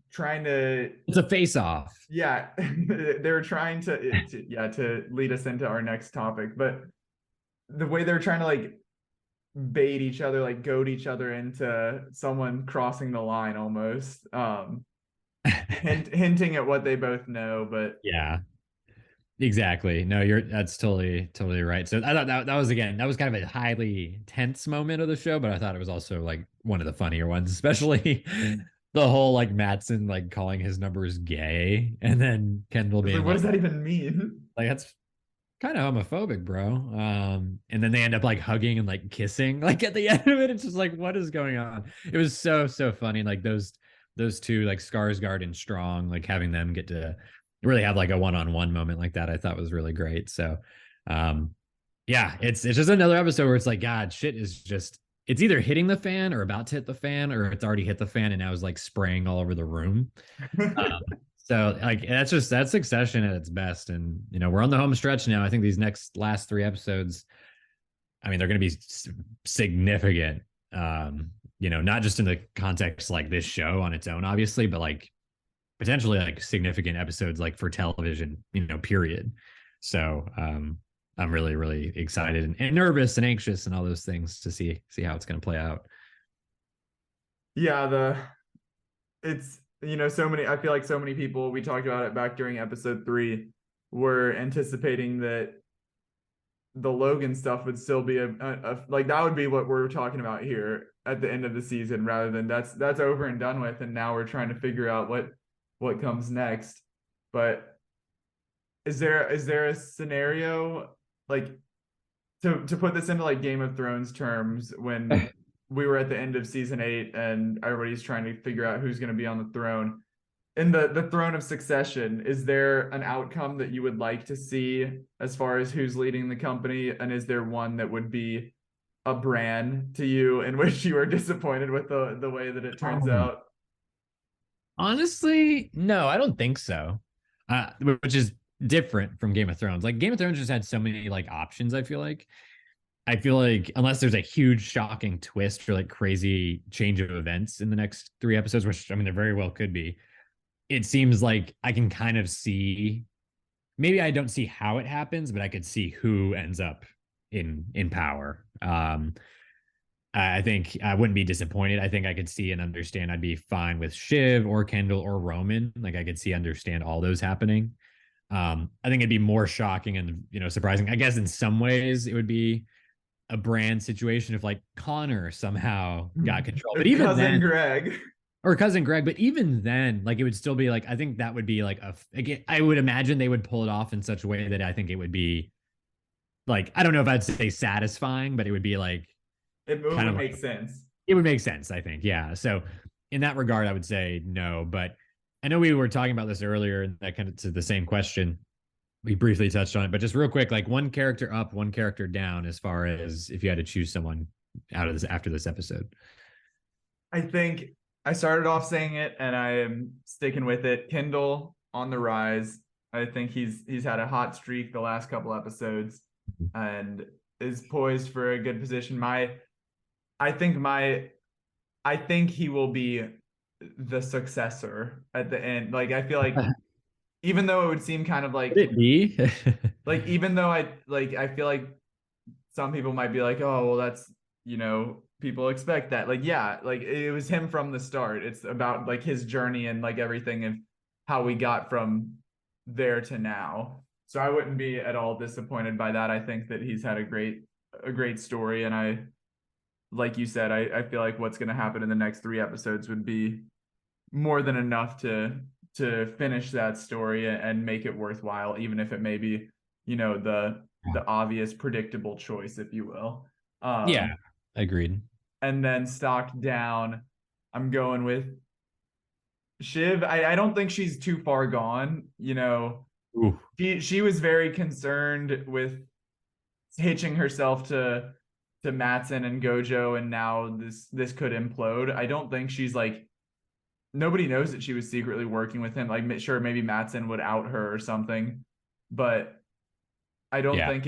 trying to, it's a face off. Yeah. They're trying to lead us into our next topic, but the way they're trying to like bait each other, like goad each other into someone crossing the line almost, hinting at what they both know. But yeah, exactly. No, that's totally right. So I thought that was kind of a highly tense moment of the show, but I thought it was also like one of the funnier ones, especially the whole like Matson like calling his numbers gay, and then Kendall being like, what does that even mean? Like, that's kind of homophobic, bro. And then they end up like hugging and like kissing like at the end of it. It's just like, what is going on? It was so funny. Like those two, like Skarsgård and Strong, like having them get to really have like a one-on-one moment like that, I thought was really great. So yeah, it's just another episode where it's like, God, shit is just, it's either hitting the fan or about to hit the fan, or it's already hit the fan and now is like spraying all over the room. So like that's Succession at its best. And you know, we're on the home stretch now. I think these last 3 episodes, I mean, they're going to be significant. You know, not just in the context like this show on its own, obviously, but like potentially like significant episodes like for television, you know, period. So I'm really excited and nervous and anxious and all those things to see how it's going to play out. Yeah, it's, you know, I feel like so many people, we talked about it back during episode 3, were anticipating that the Logan stuff would still be a like that would be what we're talking about here at the end of the season, rather than that's over and done with, and now we're trying to figure out what comes next. But is there a scenario, like, to put this into like Game of Thrones terms, when we were at the end of season 8 and everybody's trying to figure out who's going to be on the throne, in the throne of succession, is there an outcome that you would like to see as far as who's leading the company? And is there one that would be a brand to you in which you are disappointed with the way that it turns out? Honestly, no, I don't think so. Which is different from Game of Thrones. Like Game of Thrones just had so many like options, I feel like unless there's a huge shocking twist or like crazy change of events in the next 3 episodes, which I mean there very well could be, it seems like I can kind of see, maybe I don't see how it happens, but I could see who ends up in power. I think I wouldn't be disappointed. I think I could see and understand. I'd be fine with Shiv or Kendall or Roman. Like I could understand all those happening. I think it'd be more shocking and, you know, surprising. I guess in some ways it would be a brand situation if like Connor somehow got control. But even Cousin Greg. Or Cousin Greg, but even then, like it would still be like, I think that would be like again, I would imagine they would pull it off in such a way that I think it would be like, I don't know if I'd say satisfying, but it would be like, it would kind make sense. It would make sense, I think. Yeah. So in that regard, I would say no, but I know we were talking about this earlier and that kind of to the same question. We briefly touched on it, but just real quick, like one character up, one character down, as far as if you had to choose someone out of this after this episode. I think I started off saying it and I am sticking with it. Kendall on the rise. I think he's had a hot streak the last couple episodes and is poised for a good position. I think he will be the successor at the end. Like I feel like even though it would seem kind of like, would it be? like even though I feel like some people might be like, oh well, that's, you know, people expect that. Like, yeah, like it was him from the start. It's about like his journey and like everything and how we got from there to now. So I wouldn't be at all disappointed by that. I think that he's had a great story, and I, like you said, I feel like what's going to happen in the next 3 episodes would be more than enough to finish that story and make it worthwhile, even if it may be, the obvious predictable choice, if you will. Yeah, agreed. And then stock down, I'm going with Shiv. I don't think she's too far gone. Ooh. She was very concerned with hitching herself to Mattson and Gojo, and now this could implode. I don't think she's like, nobody knows that she was secretly working with him. Like, sure, maybe Mattson would out her or something, but I don't think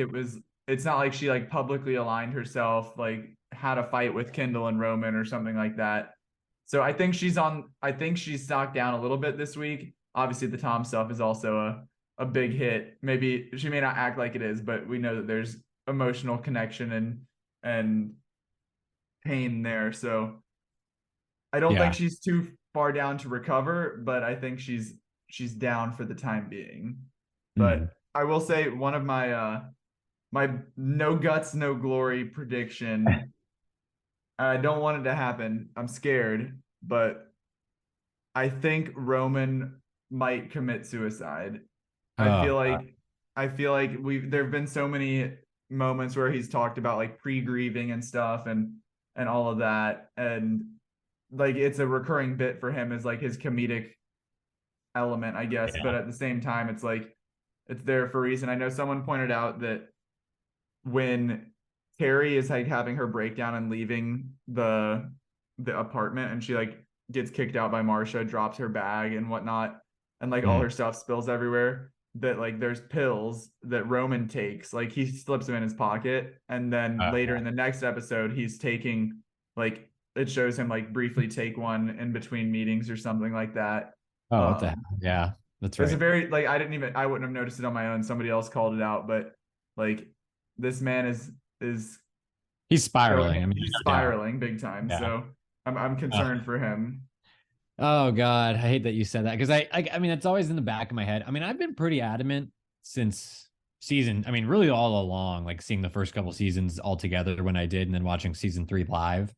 it's not like she like publicly aligned herself, like had a fight with Kendall and Roman or something like that. So I think she's stocked down a little bit this week. Obviously the Tom stuff is also a big hit. Maybe she may not act like it is, but we know that there's emotional connection and pain there. So I don't think she's too far down to recover, but I think she's down for the time being. But I will say one of my my no guts, no glory prediction. I don't want it to happen. I'm scared, but I think Roman might commit suicide. I feel like there have been so many moments where he's talked about like pre-grieving and stuff and all of that, and like it's a recurring bit for him as like his comedic element, I guess. But at the same time, it's like it's there for a reason. I know someone pointed out that when Carrie is like having her breakdown and leaving the apartment, and she like gets kicked out by Marsha, drops her bag and whatnot, and like all her stuff spills everywhere, that like there's pills that Roman takes, like he slips them in his pocket, and then later in the next episode he's taking, like it shows him like briefly take one in between meetings or something like that. What the hell? Yeah, that's right. It's a very like I wouldn't have noticed it on my own. Somebody else called it out, but like this man is he's spiraling. I mean, he's spiraling big time. Yeah. So I'm concerned for him. Oh God, I hate that you said that, because I mean it's always in the back of my head. I mean, I've been pretty adamant since really all along, like seeing the first couple seasons all together when I did, and then watching season 3 live.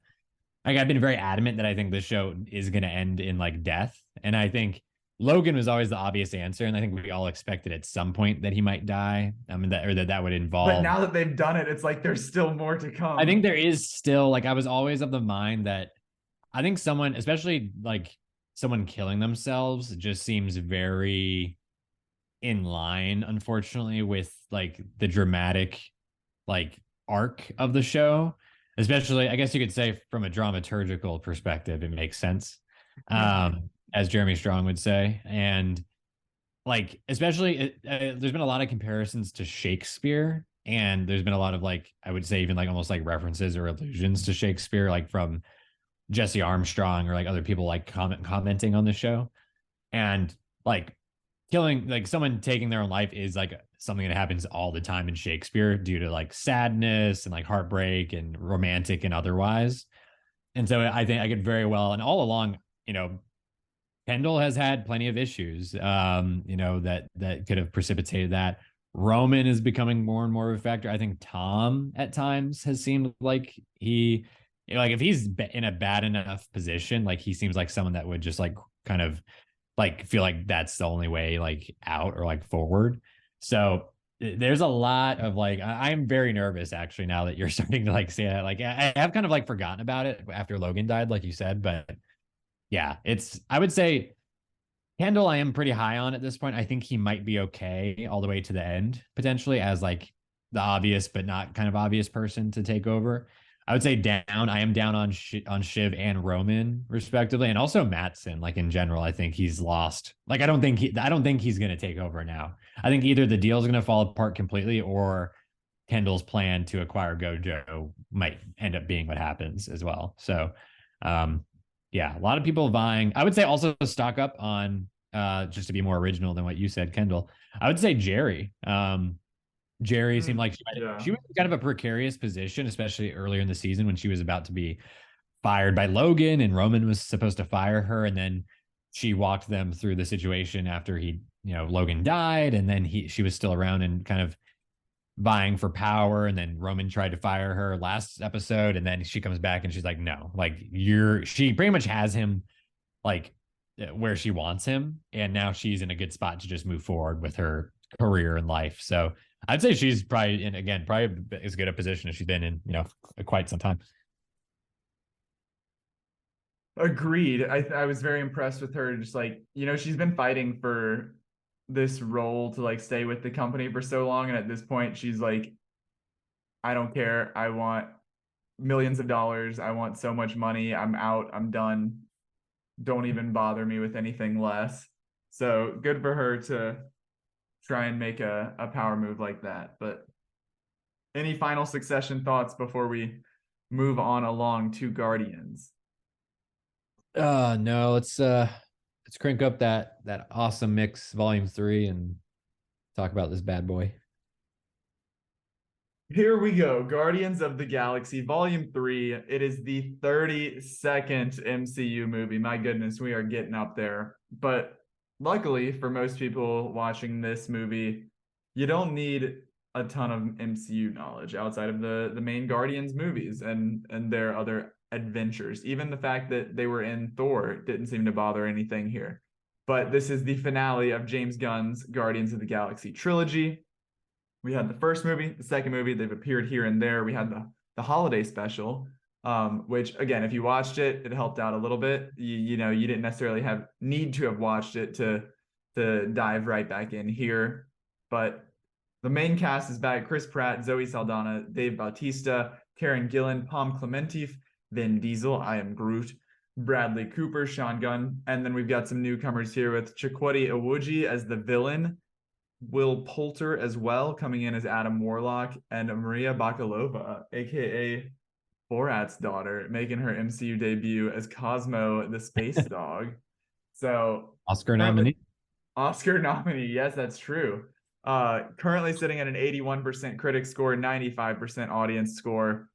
Like I've been very adamant that I think this show is going to end in like death, and I think Logan was always the obvious answer, and I think we all expected at some point that he might die. I mean, that would involve. But now that they've done it, it's like there's still more to come. I think there is still, like, I was always of the mind that I think someone, especially like someone killing themselves, just seems very in line, unfortunately, with like the dramatic like arc of the show. Especially, I guess you could say from a dramaturgical perspective, it makes sense. As Jeremy Strong would say. And like, especially there's been a lot of comparisons to Shakespeare, and there's been a lot of like, I would say even like almost like references or allusions to Shakespeare, like from Jesse Armstrong or like other people like commenting on the show. And like killing, like someone taking their own life is like something that happens all the time in Shakespeare due to like sadness and like heartbreak and romantic and otherwise. And so I think I could very well, and all along, Kendall has had plenty of issues, that could have precipitated that. Roman is becoming more and more of a factor. I think Tom at times has seemed like if he's in a bad enough position, like he seems like someone that would just like kind of like feel like that's the only way like out or like forward. So there's a lot of like, I'm very nervous actually now that you're starting to like say that. Like I have kind of like forgotten about it after Logan died, like you said, but yeah, I would say Kendall, I am pretty high on at this point. I think he might be okay all the way to the end, potentially, as like the obvious but not kind of obvious person to take over. I would say down. I am down on Shiv and Roman respectively, and also Mattson. Like in general, I think he's lost. Like I don't think he's going to take over now. I think either the deal is going to fall apart completely, or Kendall's plan to acquire Gojo might end up being what happens as well. So, yeah, a lot of people vying. I would say also stock up on, just to be more original than what you said, Kendall, I would say Jerry. Jerry seemed like she was kind of a precarious position, especially earlier in the season when she was about to be fired by Logan and Roman was supposed to fire her. And then she walked them through the situation after he Logan died, and then she was still around and kind of vying for power, and then Roman tried to fire her last episode, and then she comes back and she's like, no, like she pretty much has him like where she wants him, and now she's in a good spot to just move forward with her career and life. So I'd say she's probably probably as good a position as she's been in quite some time. Agreed. I was very impressed with her. Just like, she's been fighting for this role to like stay with the company for so long, and at this point she's like, I don't care, I want millions of dollars, I want so much money, I'm out, I'm done, don't even bother me with anything less. So good for her to try and make a power move like that. But any final Succession thoughts before we move on along to Guardians? No, let's crank up that awesome mix volume 3 and talk about this bad boy. Here we go. Guardians of the Galaxy Volume 3. It is the 32nd MCU movie. My goodness, we are getting up there. But luckily for most people watching this movie, you don't need a ton of MCU knowledge outside of the main Guardians movies and their other adventures. Even the fact that they were in Thor didn't seem to bother anything here. But this is the finale of James Gunn's Guardians of the Galaxy trilogy. We had the first movie, the second movie, they've appeared here and there. We had the holiday special, which again, if you watched it, it helped out a little bit. You didn't necessarily need to have watched it to dive right back in here. But the main cast is back: Chris Pratt, Zoe Saldana, Dave Bautista, Karen Gillan, Pom Klementieff, Vin Diesel, I Am Groot, Bradley Cooper, Sean Gunn, and then we've got some newcomers here with Chiwetel Ejiofor as the villain, Will Poulter as well, coming in as Adam Warlock, and Maria Bakalova, aka Borat's daughter, making her MCU debut as Cosmo the space dog. So Oscar nominee. Yes, that's true. Currently sitting at an 81% critic score, 95% audience score.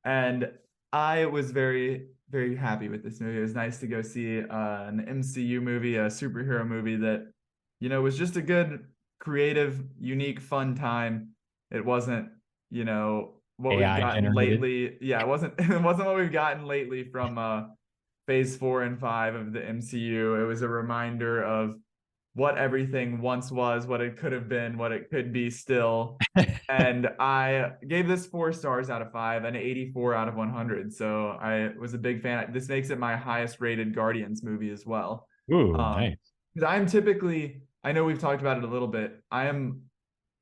And I was very, very happy with this movie. It was nice to go see an MCU movie, a superhero movie that, was just a good, creative, unique, fun time. It wasn't, what we've gotten lately. Yeah, it wasn't what we've gotten lately from phase 4 and 5 of the MCU. It was a reminder of what everything once was, what it could have been, what it could be still. And I gave this 4 stars out of 5, an 84 out of 100. So I was a big fan. This makes it my highest rated Guardians movie as well. Ooh, nice. Because I'm typically, I know we've talked about it a little bit, I am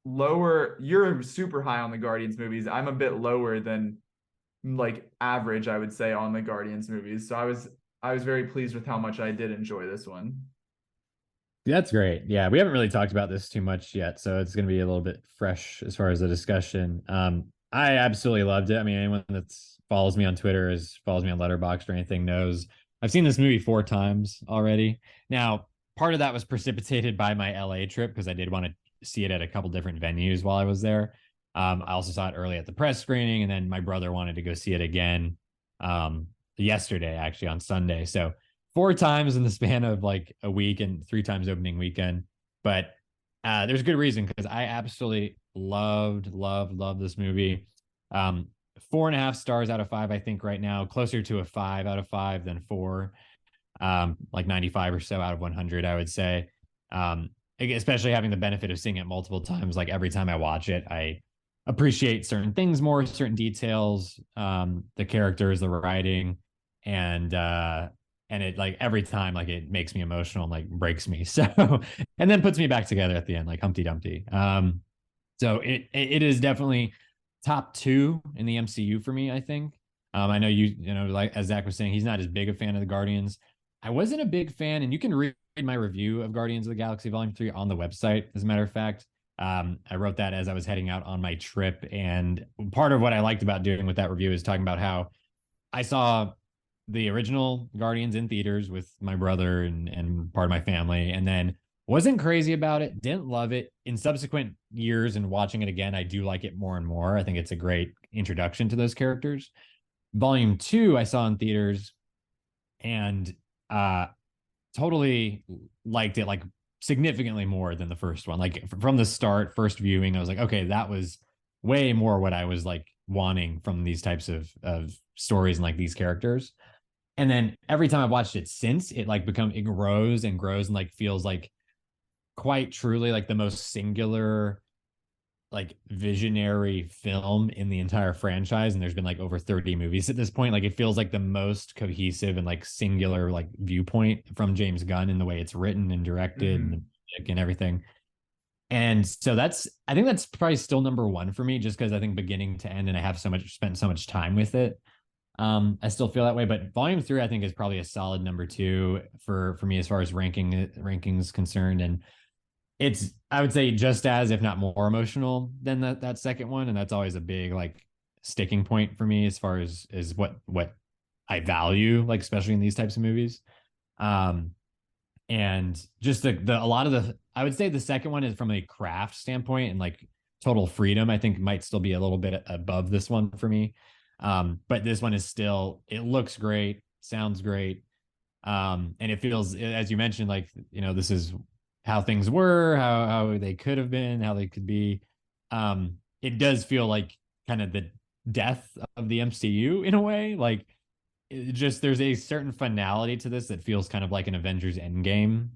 lower. You're super high on the Guardians movies. I'm a bit lower than like average, I would say, on the Guardians movies. So I was very pleased with how much I did enjoy this one. That's great. Yeah, we haven't really talked about this too much yet, so it's going to be a little bit fresh as far as the discussion. I absolutely loved it. I mean, anyone that follows me on Twitter, follows me on Letterboxd or anything, knows I've seen this movie 4 times already. Now, part of that was precipitated by my LA trip because I did want to see it at a couple different venues while I was there. I also saw it early at the press screening, and then my brother wanted to go see it again yesterday, actually on Sunday. So 4 times in the span of like a week and 3 times opening weekend. But there's a good reason, because I absolutely loved this movie. 4.5 stars out of 5, I think right now, closer to a 5 out of 5 than 4. Like 95 or so out of 100, I would say. Especially having the benefit of seeing it multiple times. Like every time I watch it, I appreciate certain things more, certain details, the characters, the writing, and it, like, every time, like, it makes me emotional and like breaks me. So, and then puts me back together at the end, like Humpty Dumpty. So it is definitely top 2 in the MCU for me, I think. I know like as Zach was saying, he's not as big a fan of the Guardians. I wasn't a big fan, and you can read my review of Guardians of the Galaxy Volume 3 on the website, as a matter of fact. I wrote that as I was heading out on my trip, and part of what I liked about doing with that review is talking about how I saw the original Guardians in theaters with my brother and part of my family, and then wasn't crazy about it, didn't love it. In subsequent years and watching it again, I do like it more and more. I think it's a great introduction to those characters. Volume 2 I saw in theaters and totally liked it, like significantly more than the first one. Like from the start, first viewing, I was like, okay, that was way more what I was like wanting from these types of stories and like these characters. And then every time I've watched it since, it grows and grows and like feels like quite truly like the most singular like visionary film in the entire franchise. And there's been like over 30 movies at this point. Like it feels like the most cohesive and like singular like viewpoint from James Gunn in the way it's written and directed and the music and everything. And so I think that's probably still number one for me, just because I think beginning to end, and I have spent so much time with it. I still feel that way, but volume 3, I think, is probably a solid number 2 for me as far as rankings concerned. And it's, I would say, just as, if not more emotional than that second one. And that's always a big like sticking point for me as far as what I value, like, especially in these types of movies. And just a lot of I would say the second one is from a craft standpoint and like total freedom, I think might still be a little bit above this one for me. But this one is still, it looks great, sounds great. And it feels, as you mentioned, like, this is how things were, how they could have been, how they could be. It does feel like kind of the death of the MCU in a way. Like, there's a certain finality to this that feels kind of like an Avengers Endgame.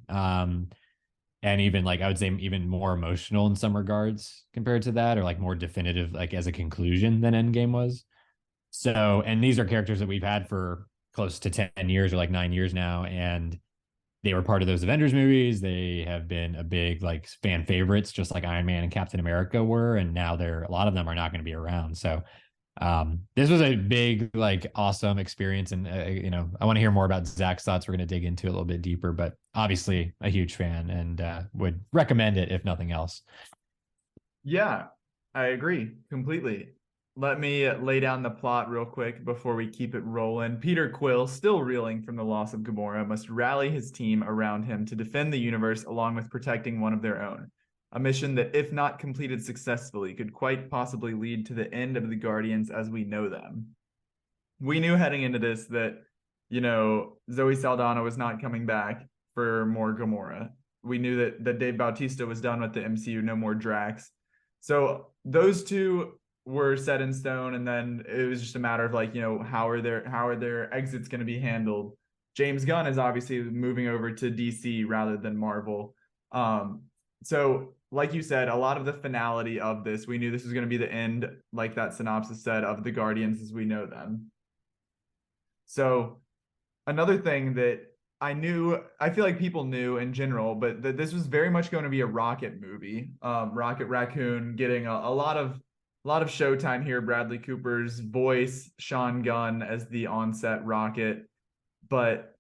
And even like, I would say even more emotional in some regards compared to that, or like more definitive, like as a conclusion than Endgame was. So, and these are characters that we've had for close to 10 years or like 9 years now. And they were part of those Avengers movies. They have been a big like fan favorites, just like Iron Man and Captain America were. And now a lot of them are not going to be around. So this was a big, like, awesome experience. And, I want to hear more about Zach's thoughts. We're going to dig into it a little bit deeper, but obviously a huge fan and would recommend it if nothing else. Yeah, I agree completely. Let me lay down the plot real quick before we keep it rolling. Peter Quill, still reeling from the loss of Gamora, must rally his team around him to defend the universe along with protecting one of their own. A mission that, if not completed successfully, could quite possibly lead to the end of the Guardians as we know them. We knew heading into this that, Zoe Saldana was not coming back for more Gamora. We knew that Dave Bautista was done with the MCU, no more Drax. So those two were set in stone, and then it was just a matter of like, how are their exits going to be handled. James Gunn is obviously moving over to DC rather than Marvel. So like you said, a lot of the finality of this, we knew this was going to be the end, like that synopsis said, of the Guardians as we know them. So another thing that I feel like people knew in general, but this was very much going to be a Rocket movie. Rocket Raccoon getting a lot of showtime here. Bradley Cooper's voice, Sean Gunn as the onset Rocket, but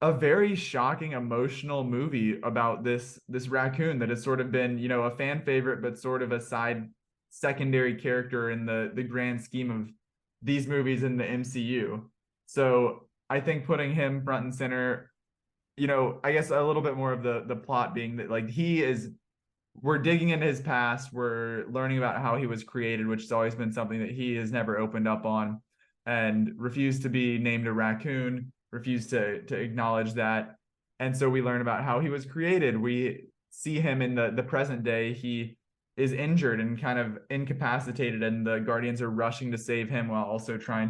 a very shocking, emotional movie about this raccoon that has sort of been, a fan favorite, but sort of a secondary character in the grand scheme of these movies in the MCU. So I think putting him front and center, I guess a little bit more of the plot being that like we're digging into his past. We're learning about how he was created, which has always been something that he has never opened up on, and refused to be named a raccoon, refused to acknowledge that. And so we learn about how he was created. We see him in the present day. He is injured and kind of incapacitated, and the Guardians are rushing to save him while also trying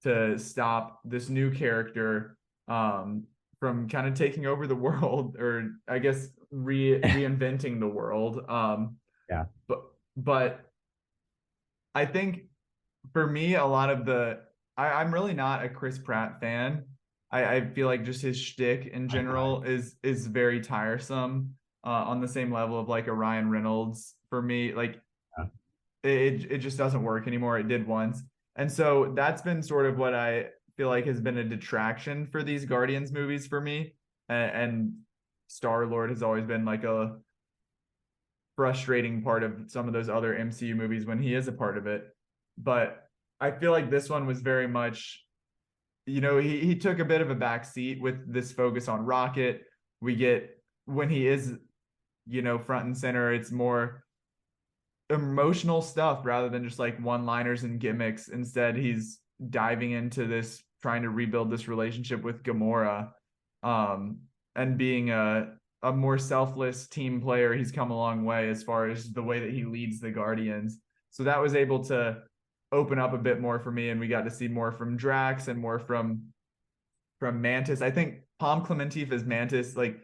to stop this new character from kind of taking over the world, or I guess reinventing the world. Yeah. But I think for me, a lot of I'm really not a Chris Pratt fan. I feel like just his shtick in general is very tiresome, on the same level of like a Ryan Reynolds for me. Like, it just doesn't work anymore. It did once. And so that's been sort of what I feel like has been a detraction for these Guardians movies for me. And Star-Lord has always been like a frustrating part of some of those other MCU movies when he is a part of it. But I feel like this one was very much, he took a bit of a back seat with this focus on Rocket. We get, when he is, front and center, it's more emotional stuff rather than just like one-liners and gimmicks. Instead, he's diving into this, trying to rebuild this relationship with Gamora, and being a a more selfless team player, he's come a long way as far as the way that he leads the Guardians. So that was able to open up a bit more for me, and we got to see more from Drax and more from Mantis. I think Palm Clementif as Mantis, like,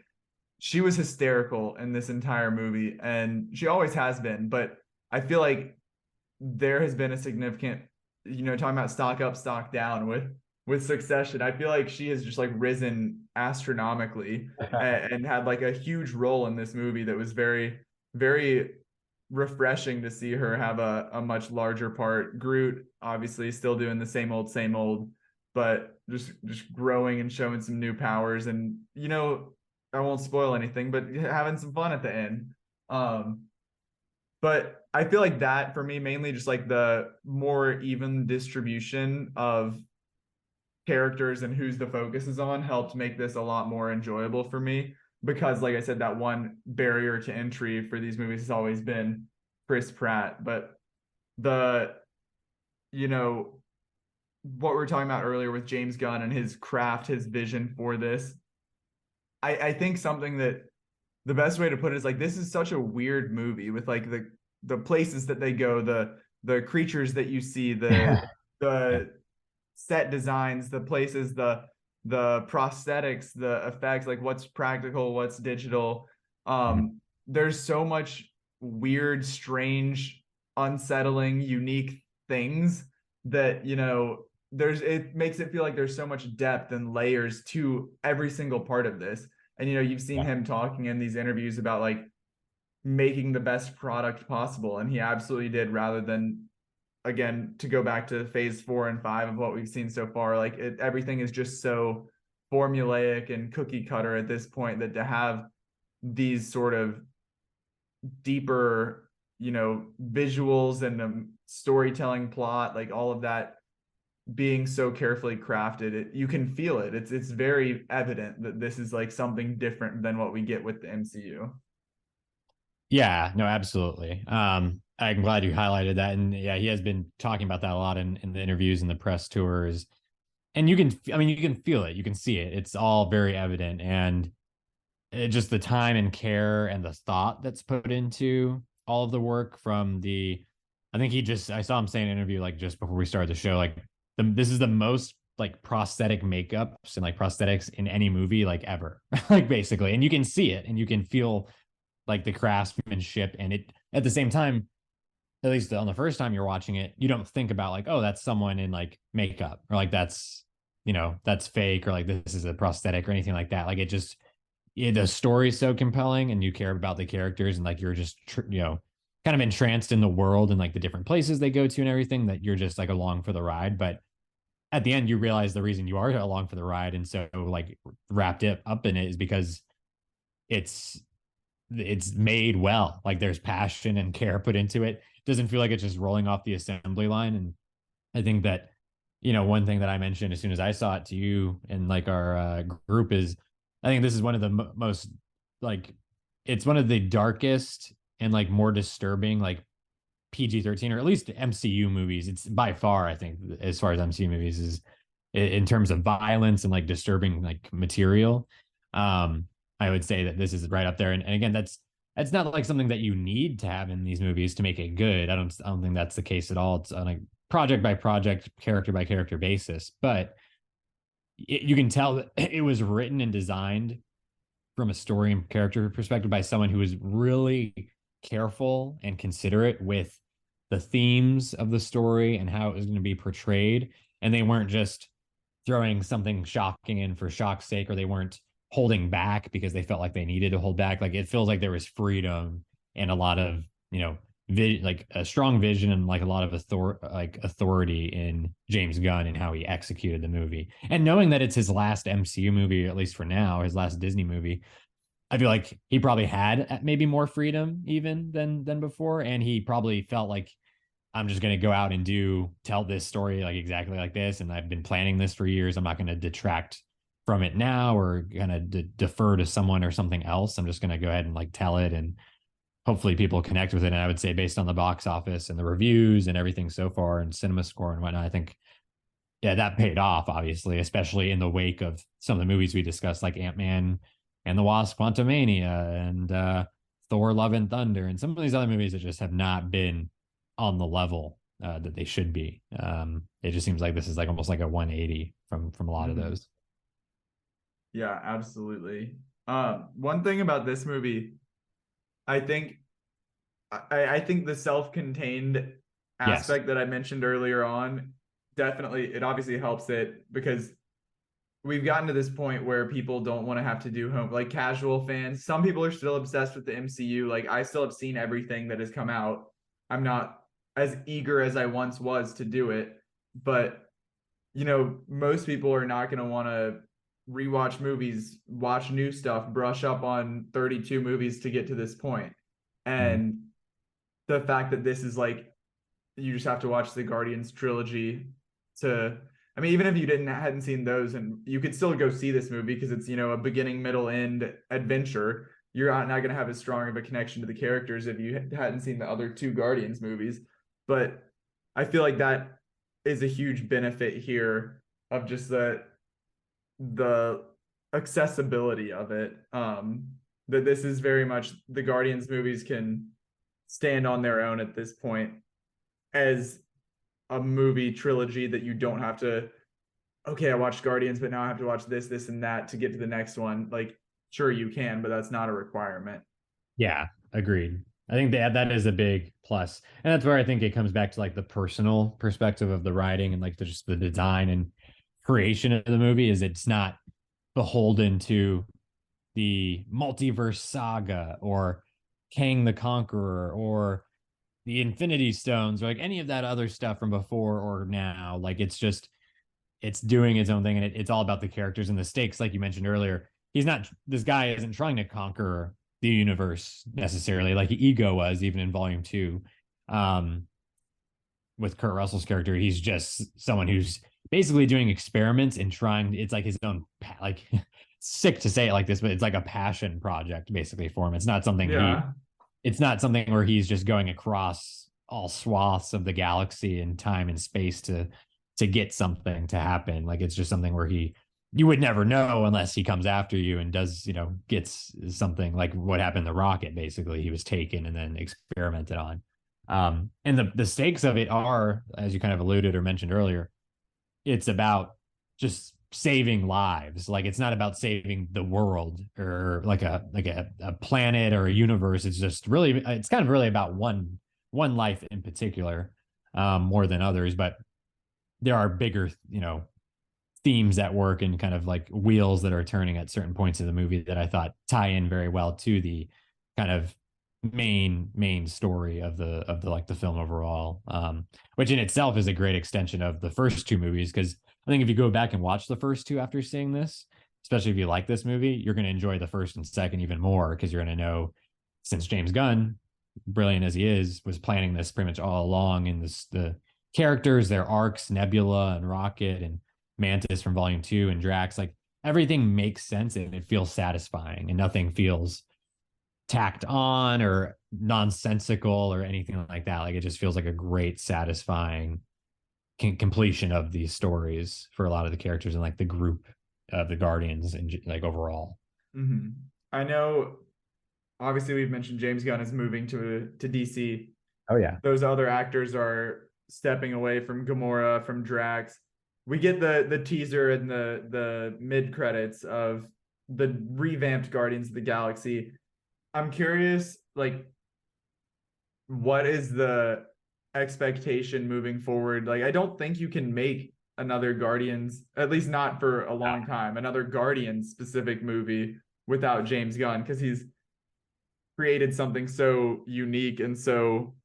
she was hysterical in this entire movie, and she always has been. But I feel like there has been a significant, talking about stock up, stock down with Succession. I feel like she has just like risen astronomically and had like a huge role in this movie that was very, very refreshing to see her have a much larger part. Groot obviously still doing the same old, but just growing and showing some new powers, and I won't spoil anything, but having some fun at the end. But I feel like that for me, mainly just like the more even distribution of characters and who's the focus is on, helped make this a lot more enjoyable for me, because like I said, that one barrier to entry for these movies has always been Chris Pratt. But the what we were talking about earlier with James Gunn and his craft, his vision for this, I think something that the best way to put it is like, this is such a weird movie with like the places that they go, the creatures that you see, the set designs, the places, the prosthetics, the effects, like what's practical, what's digital. There's so much weird, strange, unsettling, unique things that it makes it feel like there's so much depth and layers to every single part of this. And you've seen him talking in these interviews about like making the best product possible, and he absolutely did, rather than, again, to go back to phase 4 and 5 of what we've seen so far, like everything is just so formulaic and cookie cutter at this point, that to have these sort of deeper visuals and storytelling plot, like all of that being so carefully crafted, you can feel it. It's very evident that this is like something different than what we get with the MCU. Yeah, no, absolutely. I'm glad you highlighted that. And yeah, he has been talking about that a lot in the interviews and the press tours. And you can feel it, you can see it. It's all very evident. And just the time and care and the thought that's put into all of the work from I saw him say in an interview, like just before we started the show, like this is the most like prosthetic makeups and like prosthetics in any movie like ever, like basically. And you can see it and you can feel like the craftsmanship, and it at the same time, at least on the first time you're watching it, you don't think about like, oh, that's someone in like makeup, or like that's fake, or like this is a prosthetic or anything like that. Like the story is so compelling, and you care about the characters, and like you're just kind of entranced in the world and like the different places they go to and everything, that you're just like along for the ride. But at the end, you realize the reason you are along for the ride and so like wrapped up in it is because it's made well. Like there's passion and care put into it. It doesn't feel like it's just rolling off the assembly line. And I think that, one thing that I mentioned as soon as I saw it to you and like our group is, I think this is one of the most like, it's one of the darkest and like more disturbing like PG-13, or at least MCU movies. It's by far, I think, as far as MCU movies is in terms of violence and like disturbing like material. I would say that this is right up there. And again, that's not like something that you need to have in these movies to make it good. I don't think that's the case at all. It's on a project by project, character by character basis. But you can tell that it was written and designed from a story and character perspective by someone who was really careful and considerate with the themes of the story and how it was going to be portrayed. And they weren't just throwing something shocking in for shock's sake, or they weren't holding back because they felt like they needed to hold back. Like it feels like there was freedom and a lot of, like a strong vision and like a lot of authority in James Gunn and how he executed the movie. And knowing that it's his last MCU movie, at least for now, his last Disney movie, I feel like he probably had maybe more freedom even than before. And he probably felt like, I'm just going to go out and tell this story like exactly like this. And I've been planning this for years. I'm not going to detract from it now or kind of defer to someone or something else. I'm just going to go ahead and like tell it, and hopefully people connect with it. And I would say based on the box office and the reviews and everything so far and cinema score and whatnot, I think, yeah, that paid off, obviously, especially in the wake of some of the movies we discussed, like Ant-Man and the Wasp: Quantumania and Thor: Love and Thunder and some of these other movies that just have not been on the level that they should be. It just seems like this is like almost like a 180 from a lot of those. Yeah, absolutely. One thing about this movie, I think I think the self-contained aspect that I mentioned earlier on, definitely, it obviously helps it because we've gotten to this point where people don't want to have to do home, like casual fans. Some people are still obsessed with the MCU. Like I still have seen everything that has come out. I'm not as eager as I once was to do it, but most people are not going to want to rewatch movies, watch new stuff, brush up on 32 movies to get to this point. And the fact that this is like, you just have to watch the Guardians trilogy to, I mean, even if you hadn't seen those, and you could still go see this movie because it's, a beginning, middle, end adventure. You're not going to have as strong of a connection to the characters if you hadn't seen the other two Guardians movies. But I feel like that is a huge benefit here of just the accessibility of it. That this is very much, the Guardians movies can stand on their own at this point as a movie trilogy that you don't have to, okay, I watched Guardians, but now I have to watch this and that to get to the next one. Like, sure, you can, but that's not a requirement. Yeah, agreed. I think that is a big plus. And that's where I think it comes back to like the personal perspective of the writing and like just the design and creation of the movie is it's not beholden to the multiverse saga or Kang the Conqueror or the Infinity Stones or like any of that other stuff from before or now. Like it's doing its own thing and it's all about the characters and the stakes. Like you mentioned earlier, this guy isn't trying to conquer the universe necessarily like Ego was even in volume 2. With Kurt Russell's character, he's just someone who's basically doing experiments and trying, it's like his own, like sick to say it like this, but it's like a passion project basically for him. It's not something it's not something where he's just going across all swaths of the galaxy and time and space to get something to happen. Like it's just something where you would never know unless he comes after you and does, gets something like what happened to Rocket. Basically, he was taken and then experimented on. And the stakes of it are, as you kind of alluded or mentioned earlier, it's about just saving lives. Like it's not about saving the world or like a planet or a universe. It's just really, it's kind of really about one life in particular, more than others. But there are bigger, themes at work and kind of like wheels that are turning at certain points of the movie that I thought tie in very well to the kind of main story of the like the film overall, which in itself is a great extension of the first two movies. Because I think if you go back and watch the first two after seeing this, especially if you like this movie, you're going to enjoy the first and second even more because you're going to know, since James Gunn, brilliant as he is, was planning this pretty much all along, and the characters, their arcs, Nebula and Rocket and Mantis from volume 2 and Drax, like everything makes sense and it feels satisfying and nothing feels tacked on or nonsensical or anything like that. Like it just feels like a great satisfying completion of these stories for a lot of the characters and like the group of the Guardians and like overall. I know obviously we've mentioned James Gunn is moving to DC. Oh yeah, those other actors are stepping away from Gamora, from Drax. We get the teaser and the mid credits of the revamped Guardians of the Galaxy. I'm curious, like, what is the expectation moving forward? Like, I don't think you can make another Guardians, at least not for a long time, another Guardians specific movie without James Gunn, because he's created something so unique and so,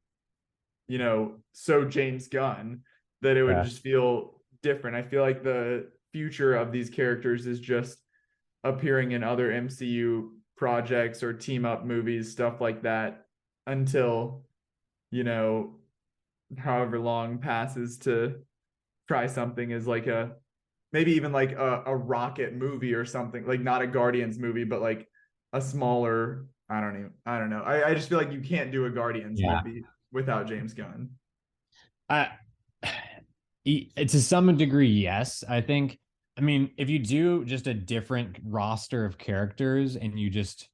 so James Gunn that it would just feel different. I feel like the future of these characters is just appearing in other MCU projects or team up movies, stuff like that, until however long passes to try something as like maybe even like a Rocket movie or something, like not a Guardians movie, but like a smaller, I don't know. I just feel like you can't do a Guardians movie without James Gunn. To some degree, yes. I think I mean, if you do just a different roster of characters and you just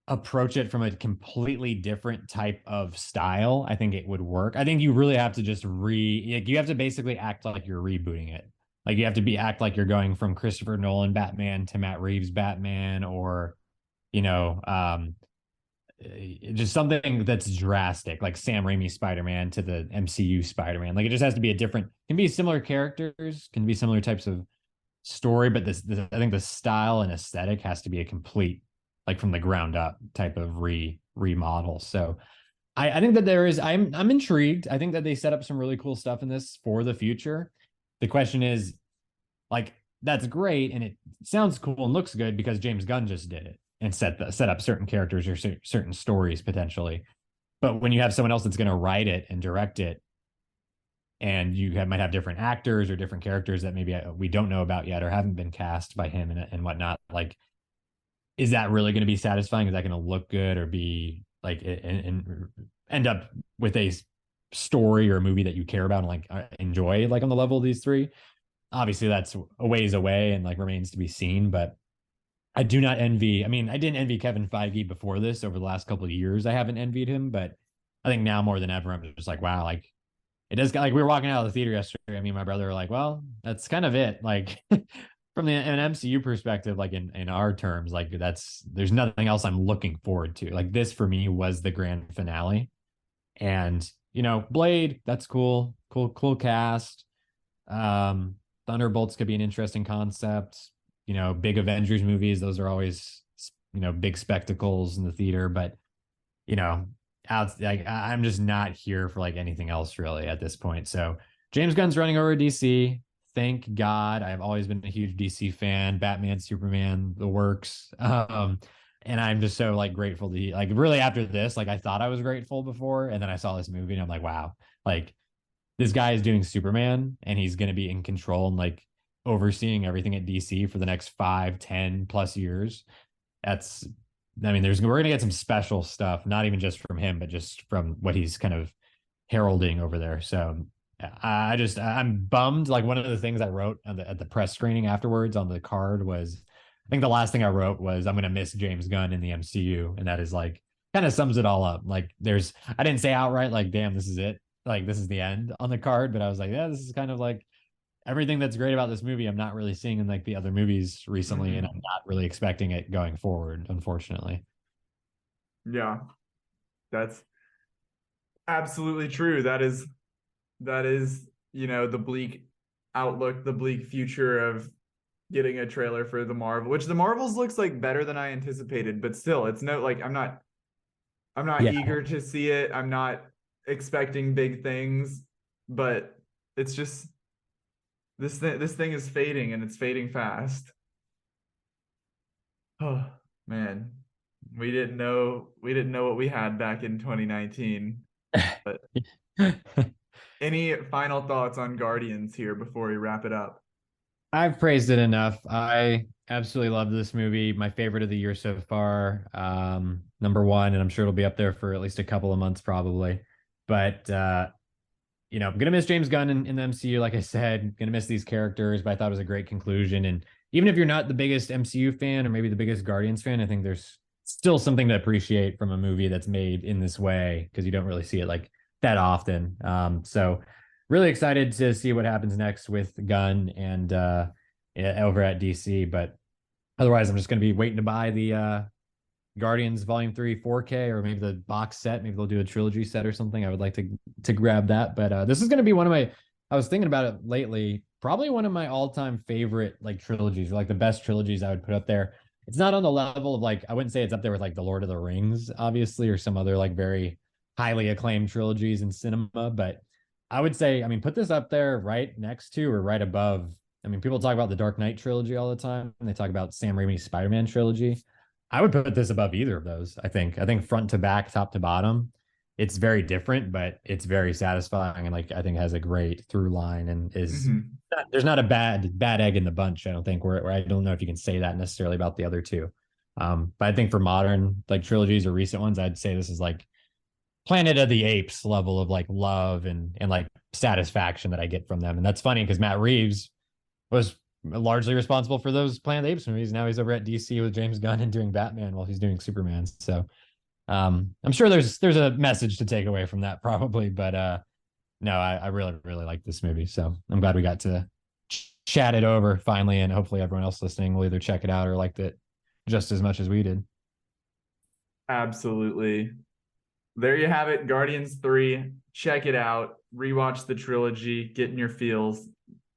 approach it from a completely different type of style, I think it would work. I think you really have to just like, you have to basically act like you're rebooting it. Like you have to act like you're going from Christopher Nolan Batman to Matt Reeves Batman, or you know, just something that's drastic, like Sam Raimi Spider-Man to the MCU Spider-Man. Like it just has to be a different, can be similar characters, can be similar types of story, but this I think the style and aesthetic has to be a complete, like from the ground up type of remodel. So I think that there is, I'm intrigued. I think that they set up some really cool stuff in this for the future. The question is, like, that's great and it sounds cool and looks good because James Gunn just did it and set up certain characters or certain stories potentially. But when you have someone else that's going to write it and direct it, and might have different actors or different characters that maybe we don't know about yet or haven't been cast by him and whatnot, like, is that really going to be satisfying? Is that going to look good or be like and end up with a story or a movie that you care about and like enjoy, like on the level of these three? Obviously that's a ways away and like remains to be seen, but I do not envy. I mean, I didn't envy Kevin Feige before this. Over the last couple of years, I haven't envied him, but I think now more than ever, I'm just like, wow, like it does. Like we were walking out of the theater yesterday. I mean, my brother were like, well, that's kind of it. Like from an MCU perspective, like in our terms, like there's nothing else I'm looking forward to. Like this for me was the grand finale, and Blade, that's cool cast. Thunderbolts could be an interesting concept. Big Avengers movies, those are always big spectacles in the theater, but I'm just not here for like anything else really at this point. So James Gunn's running over DC. Thank God. I've always been a huge DC fan. Batman, Superman, the works. And I'm just so like grateful to like really after this, like I thought I was grateful before, and then I saw this movie and I'm like, wow, like this guy is doing Superman and he's going to be in control and like overseeing everything at DC for the next 5-10+ years. We're going to get some special stuff, not even just from him, but just from what he's kind of heralding over there. So I'm bummed. Like one of the things I wrote at the press screening afterwards on the card was, I think the last thing I wrote was, I'm going to miss James Gunn in the MCU. And that is like, kind of sums it all up. Like I didn't say outright, like, damn, this is it. Like, this is the end on the card. But I was like, yeah, this is kind of like everything that's great about this movie. I'm not really seeing in like the other movies recently. And I'm not really expecting it going forward, unfortunately. Yeah, that's absolutely true. That is, the bleak outlook, the bleak future of getting a trailer for the Marvel, which the Marvels looks like better than I anticipated, but still it's no, like, I'm not eager to see it. I'm not expecting big things, but it's just this thing is fading and it's fading fast. Oh man, we didn't know what we had back in 2019. But any final thoughts on Guardians here before we wrap it up? I've praised it enough. I absolutely love this movie. My favorite of the year so far. Number one, and I'm sure it'll be up there for at least a couple of months probably. But I'm gonna miss James Gunn in the MCU. Like I said, gonna miss these characters, but I thought it was a great conclusion. And even if you're not the biggest MCU fan or maybe the biggest Guardians fan, I think there's still something to appreciate from a movie that's made in this way, because you don't really see it like that often. So really excited to see what happens next with Gunn and over at DC. But otherwise, I'm just going to be waiting to buy the Guardians Volume 3 4K, or maybe the box set. Maybe they'll do a trilogy set or something. I would like to grab that. But this is going to be one of my, I was thinking about it lately, probably one of my all-time favorite like trilogies, or like the best trilogies I would put up there. It's not on the level of like, I wouldn't say it's up there with like the Lord of the Rings, obviously, or some other like very highly acclaimed trilogies in cinema, but I would say, put this up there right next to or right above. People talk about the Dark Knight trilogy all the time, and they talk about Sam Raimi's Spider-Man trilogy. I would put this above either of those. I think front to back, top to bottom, it's very different, but it's very satisfying, and like I think has a great through line, and is there's not a bad egg in the bunch. I don't think where I don't know if you can say that necessarily about the other two. But I think for modern like trilogies or recent ones, I'd say this is like Planet of the Apes level of like love and like satisfaction that I get from them. And that's funny because Matt Reeves was largely responsible for those Planet of the Apes movies. Now he's over at DC with James Gunn and doing Batman while he's doing Superman. So I'm sure there's a message to take away from that probably, but no, I really, really like this movie. So I'm glad we got to chat it over finally, and hopefully everyone else listening will either check it out or liked it just as much as we did. Absolutely. There you have it, Guardians 3. Check it out. Rewatch the trilogy. Get in your feels.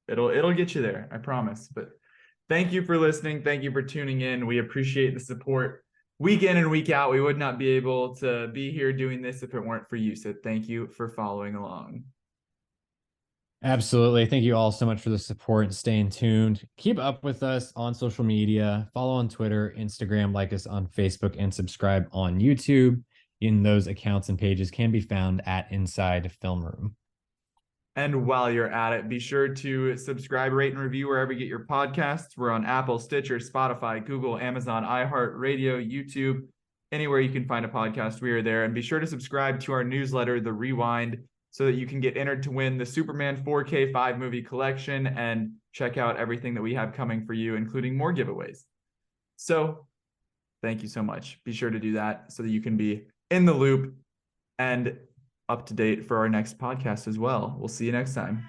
It'll get you there, I promise. But thank you for listening. Thank you for tuning in. We appreciate the support week in and week out. We would not be able to be here doing this if it weren't for you. So thank you for following along. Absolutely. Thank you all so much for the support and staying tuned. Keep up with us on social media. Follow on Twitter, Instagram, like us on Facebook, and subscribe on YouTube. In those accounts and pages can be found at Inside Film Room. And while you're at it, be sure to subscribe, rate, and review wherever you get your podcasts. We're on Apple, Stitcher, Spotify, Google, Amazon, iHeartRadio, YouTube, anywhere you can find a podcast, we are there. And be sure to subscribe to our newsletter, The Rewind, so that you can get entered to win the Superman 4K 5-movie collection and check out everything that we have coming for you, including more giveaways. So thank you so much. Be sure to do that so that you can be in the loop and up to date for our next podcast as well. We'll see you next time.